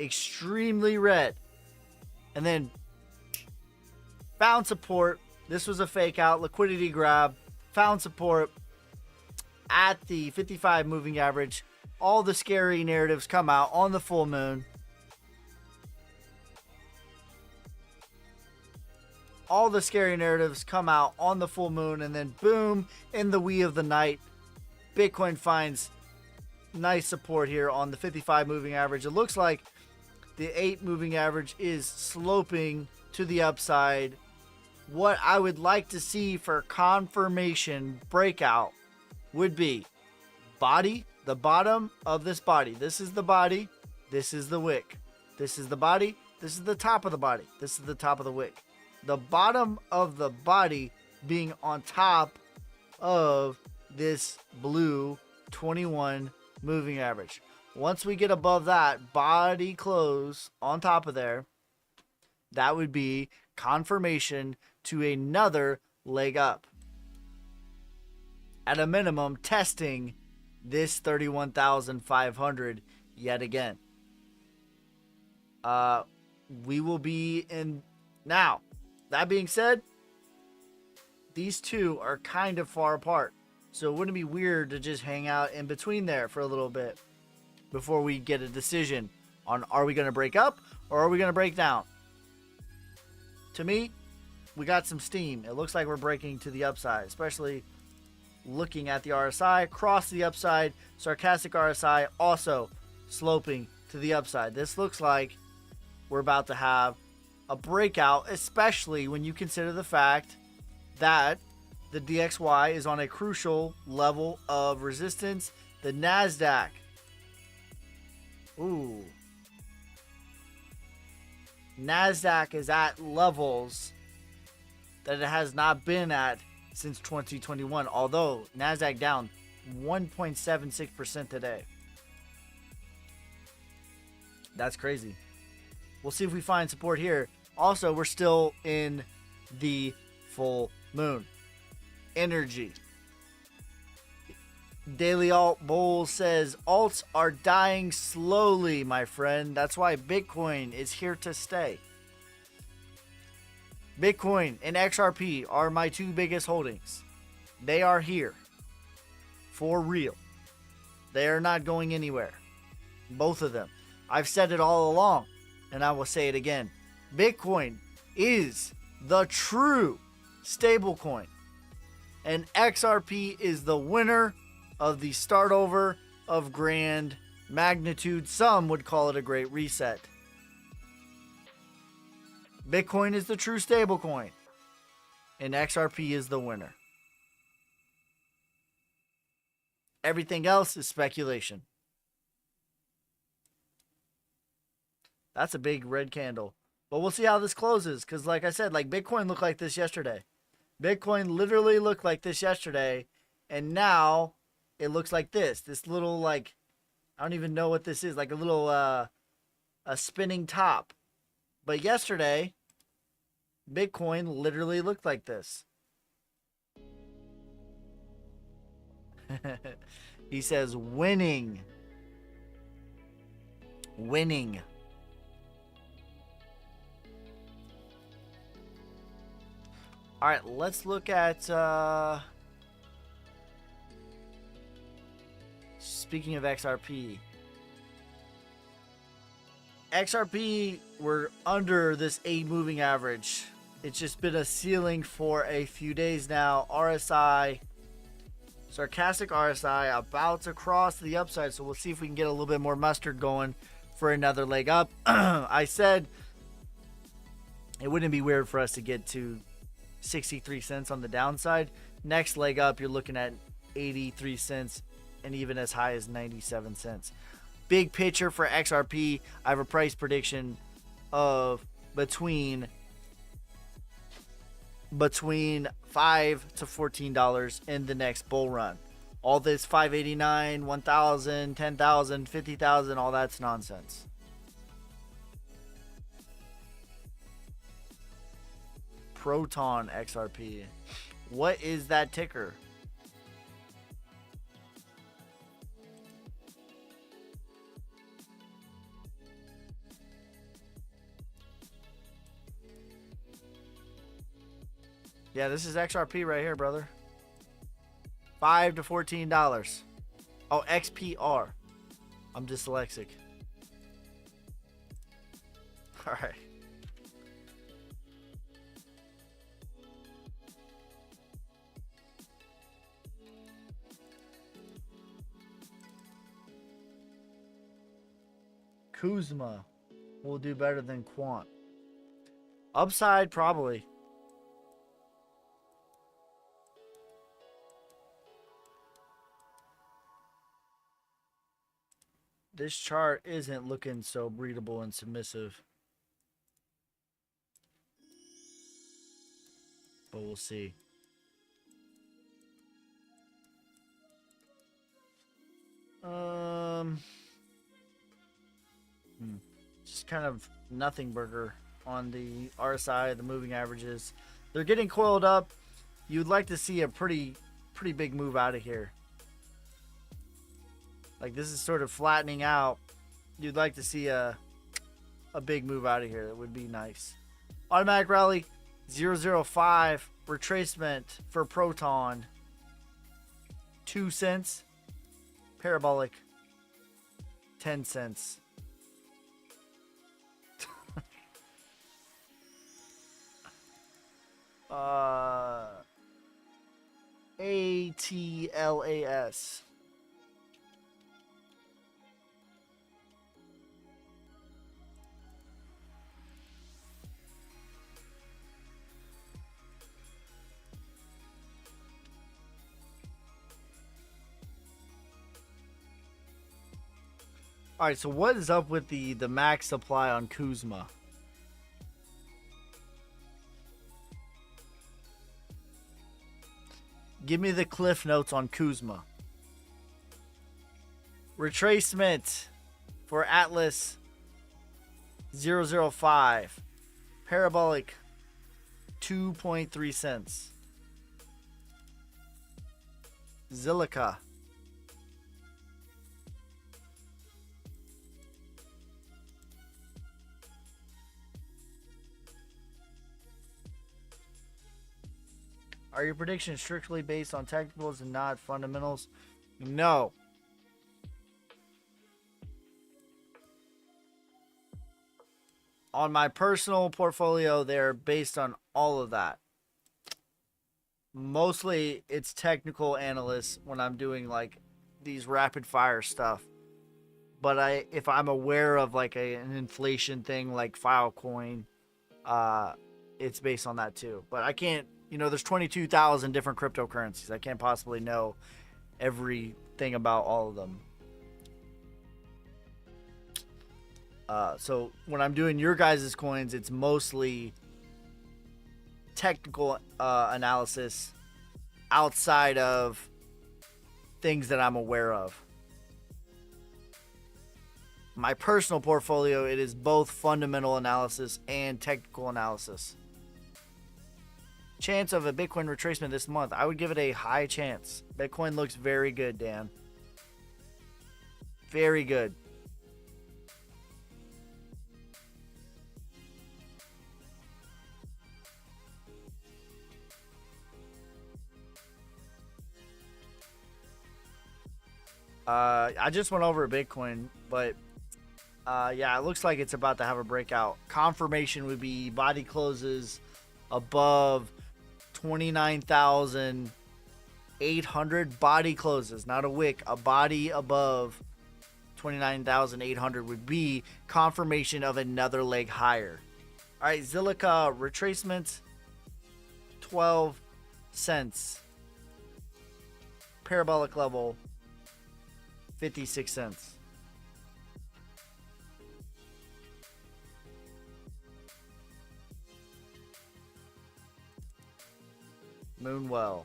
Extremely red. And then found support. This was a fake out liquidity grab. Found support at the 55 moving average. All the scary narratives come out on the full moon. All the scary narratives come out on the full moon, and then boom, in the wee of the night, Bitcoin finds nice support here on the 55 moving average. It looks like the 8 moving average is sloping to the upside. What I would like to see for confirmation breakout would be body, the bottom of this body. This is the body. This is the wick. This is the body. This is the top of the body. This is the top of the wick. The bottom of the body being on top of this blue 21 moving average. Once we get above that body close on top of there, that would be confirmation to another leg up. At a minimum, testing this 31,500 yet again. We will be in now. That being said, these two are kind of far apart. So it wouldn't be weird to just hang out in between there for a little bit before we get a decision on, are we going to break up or are we going to break down? To me, we got some steam. It looks like we're breaking to the upside, especially looking at the RSI across the upside. Stochastic RSI also sloping to the upside. This looks like we're about to have a breakout, especially when you consider the fact that the DXY is on a crucial level of resistance. The NASDAQ. Ooh. NASDAQ is at levels that it has not been at since 2021. Although NASDAQ down 1.76% today. That's crazy. We'll see if we find support here. Also, we're still in the full moon. Energy. Daily Alt Bull says alts are dying slowly, my friend. That's why Bitcoin is here to stay. Bitcoin and XRP are my two biggest holdings. They are here. For real. They are not going anywhere. Both of them. I've said it all along, and I will say it again. Bitcoin is the true stablecoin. And XRP is the winner of the start over of Grand magnitude, some would call it a great reset. Bitcoin is the true stablecoin, and XRP is the winner. Everything else is speculation. That's a big red candle. But we'll see how this closes, because like I said, like Bitcoin looked like this yesterday. Bitcoin literally looked like this yesterday, and now it looks like this. This little, like, I don't even know what this is, like a little a spinning top. But yesterday, Bitcoin literally looked like this. He says winning. Winning. All right, let's look at speaking of XRP. XRP, we're under this 8 moving average. It's just been a ceiling for a few days now. RSI, sarcastic RSI, about to cross the upside. So we'll see if we can get a little bit more mustard going for another leg up. I said it wouldn't be weird for us to get to 63 cents on the downside. Next leg up, you're looking at 83 cents and even as high as 97 cents. Big picture for XRP, I have a price prediction of between $5 to $14 in the next bull run. All this 589, 1,000, 10,000, 50,000, all that's nonsense. Proton XRP. What is that ticker? Yeah, this is XRP right here, brother. $5 to $14. Oh, XPR. I'm dyslexic. All right. Kuzma will do better than Quant. Upside, probably. This chart isn't looking so breedable and submissive. But we'll see. Just kind of nothing burger on the RSI, the moving averages. They're getting coiled up. You'd like to see a pretty big move out of here. Like, this is sort of flattening out. You'd like to see a big move out of here. That would be nice. Automatic rally 005 retracement for Proton 2 cents. Parabolic 10 cents. ATLAS. All right, so what is up with the max supply on Kuzma? Give me the cliff notes on Kuzma. Retracement for Atlas 005. Parabolic 2.3 cents. Zilliqa. Are your predictions strictly based on technicals and not fundamentals? No. On my personal portfolio, they're based on all of that. Mostly it's technical analysts when I'm doing like these rapid fire stuff. But if I'm aware of like an inflation thing like Filecoin, it's based on that too. But I can't, there's 22,000 different cryptocurrencies. I can't possibly know everything about all of them. So when I'm doing your guys' coins, it's mostly technical analysis outside of things that I'm aware of. My personal portfolio, it is both fundamental analysis and technical analysis. Chance of a Bitcoin retracement this month, I would give it a high chance. Bitcoin looks very good, Dan. Very good. I just went over Bitcoin, but yeah, it looks like it's about to have a breakout. Confirmation would be body closes above 29,800 body closes, not a wick. A body above 29,800 would be confirmation of another leg higher. All right, Zilliqa retracement, 12 cents. Parabolic level, 56 cents. Moonwell.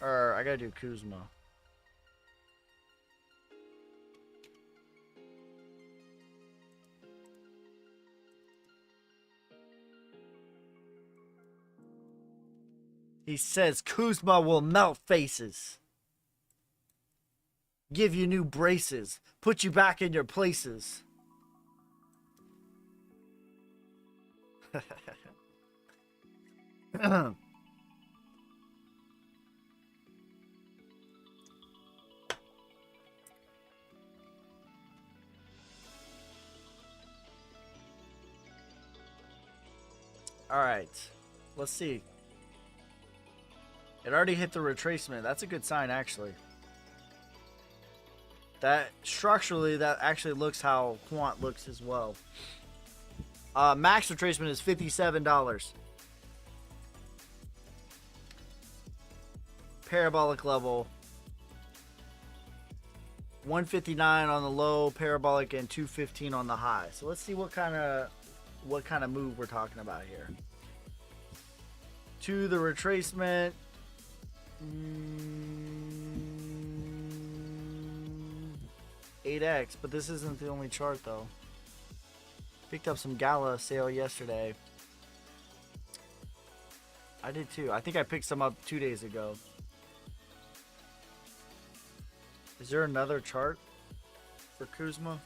I gotta do Kuzma. He says Kuzma will melt faces. Give you new braces. Put you back in your places. Alright. Let's see. It already hit the retracement. That's a good sign, actually. That structurally, that actually looks how Quant looks as well. Max retracement is $57. Parabolic level, 159 on the low, parabolic, and 215 on the high. So let's see what kind of move we're talking about here. To the retracement. 8x, but this isn't the only chart though. Picked up some Gala sale yesterday. I did too. I think I picked some up 2 days ago. Is there another chart for Kuzma?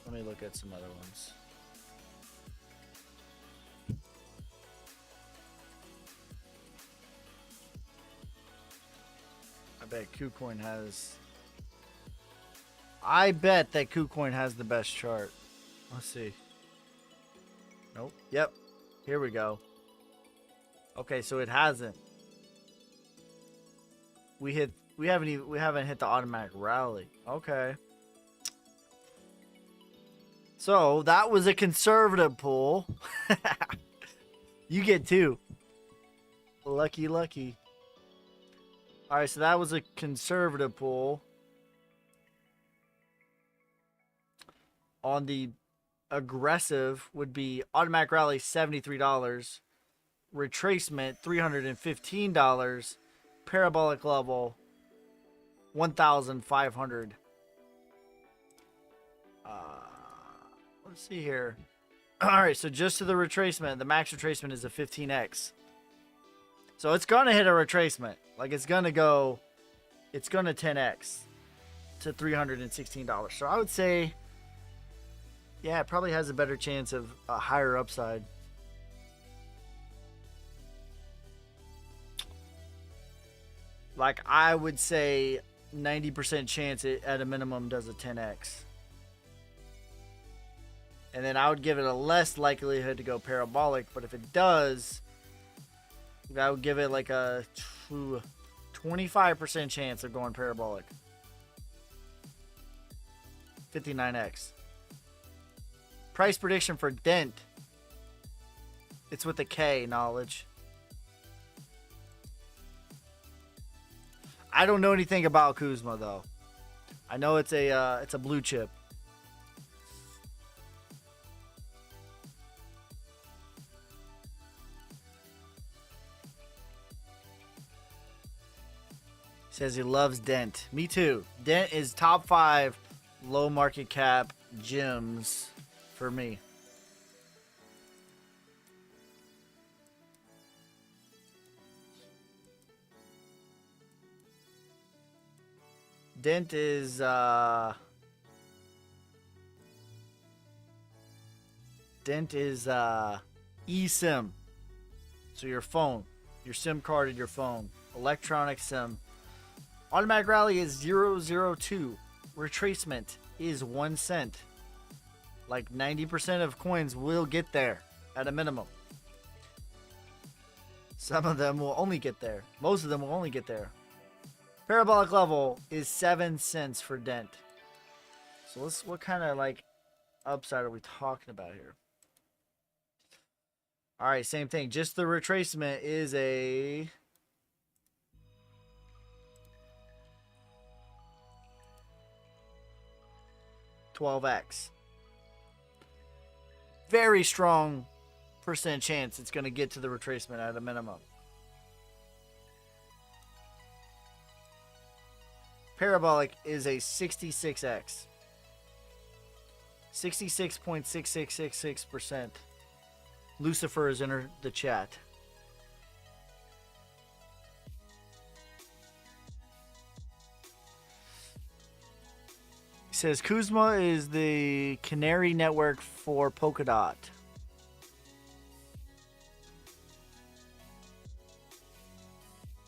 Let me look at some other ones. I bet KuCoin has... I bet that KuCoin has the best chart. Let's see. Nope. Yep. Here we go. Okay, so it hasn't. We haven't hit the automatic rally. Okay. So that was a conservative pull. You get 2. Lucky, lucky. All right, so that was a conservative pull. On the aggressive would be automatic rally $73, retracement $315, parabolic level 1,500. Let's see here. All right, so just to the retracement, the max retracement is a 15x. So it's gonna hit a retracement. Like it's gonna 10x to $316. So I would say, yeah, it probably has a better chance of a higher upside. Like I would say 90% chance it at a minimum does a 10x. And then I would give it a less likelihood to go parabolic, but if it does, I would give it like a 25% chance of going parabolic. 59x. Price prediction for Dent. It's with a K, knowledge. I don't know anything about Kuzma though. I know it's a blue chip. Says he loves Dent. Me too. Dent is top 5 low market cap gems for me. Dent is eSIM. So your phone, your SIM card in your phone, electronic SIM. Automatic rally is 0.02. Retracement is 1 cent. Like 90% of coins will get there at a minimum. Some of them will only get there. Most of them will only get there. Parabolic level is 7 cents for Dent. So what kind of like upside are we talking about here? All right, same thing. Just the retracement is a 12x. Very strong percent chance it's going to get to the retracement at a minimum. Parabolic is a 66x. 66.6666%. Lucifer has entered the chat. He says Kuzma is the canary network for Polkadot.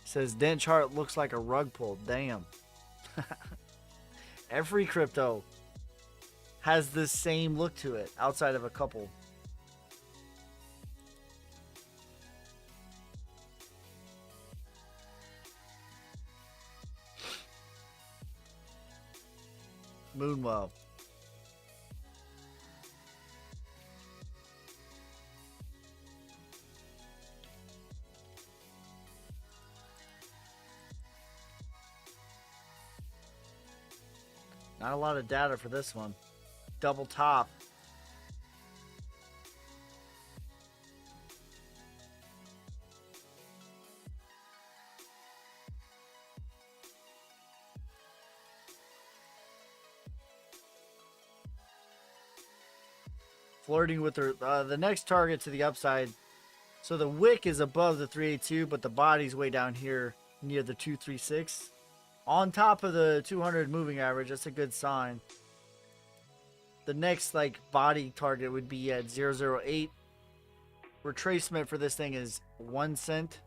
Says Dent chart looks like a rug pull. Damn. Every crypto has the same look to it outside of a couple. Moonwell. Not a lot of data for this one. Double top. Flirting with the next target to the upside. So the wick is above the 382, but the body's way down here near the 236. On top of the 200 moving average. That's a good sign. The next like body target would be at 0.08. Retracement for this thing is 1 cent.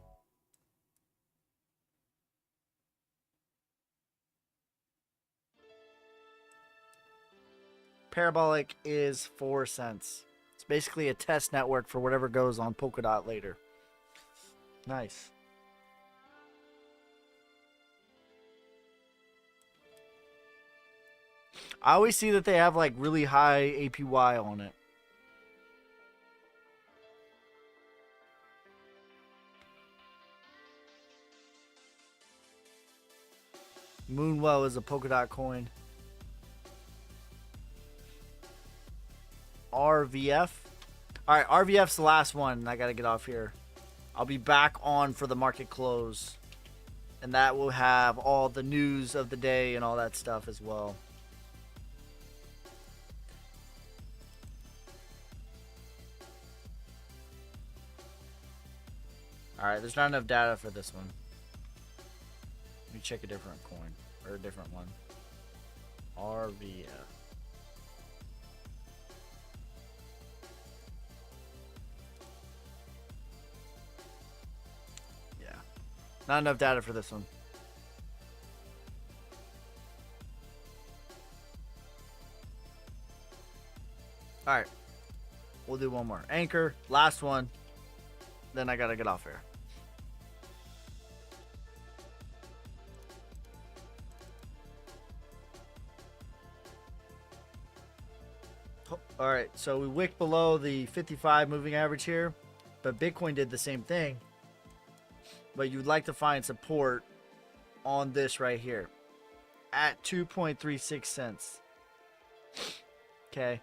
Parabolic is 4 cents. It's basically a test network for whatever goes on Polkadot later. Nice. I always see that they have like really high APY on it. Moonwell is a Polkadot coin. RVF. Alright, RVF's the last one. I gotta get off here. I'll be back on for the market close. And that will have all the news of the day and all that stuff as well. Alright, there's not enough data for this one. Let me check a different coin. Or a different one. RVF. Yeah. Not enough data for this one. Alright. We'll do one more. Anchor. Last one. Then I gotta get off here. All right, so we wicked below the 55 moving average here, but Bitcoin did the same thing. But you'd like to find support on this right here at 2.36 cents. Okay,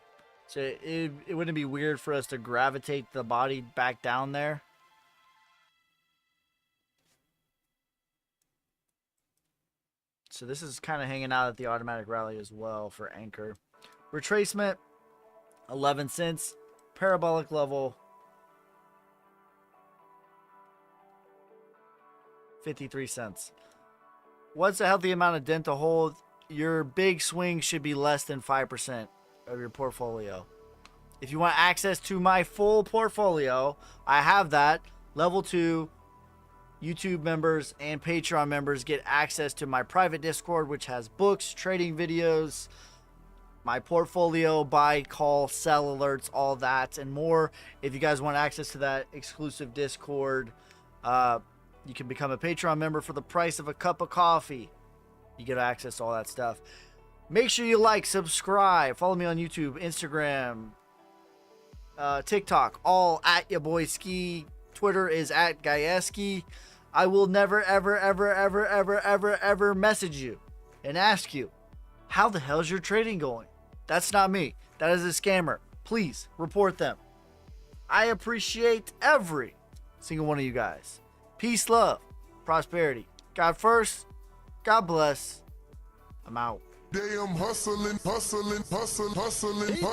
so it wouldn't be weird for us to gravitate the body back down there. So this is kind of hanging out at the automatic rally as well for Anchor. Retracement, 11 cents. Parabolic level, 53 cents. What's a healthy amount of dent to hold? Your big swing should be less than 5% of your portfolio. If you want access to my full portfolio, I have that. Level 2 YouTube members and Patreon members get access to my private Discord, which has books, trading videos, my portfolio, buy, call, sell alerts, all that and more. If you guys want access to that exclusive Discord, you can become a Patreon member for the price of a cup of coffee. You get access to all that stuff. Make sure you like, subscribe, follow me on YouTube, Instagram, TikTok, all at your boy Ski. Twitter is at Gayeski. I will never, ever message you and ask you, how the hell's your trading going? That's not me. That is a scammer. Please report them. I appreciate every single one of you guys. Peace, love, prosperity. God first. God bless. I'm out. Damn hustling, hustling, hustling, hustling, hustling.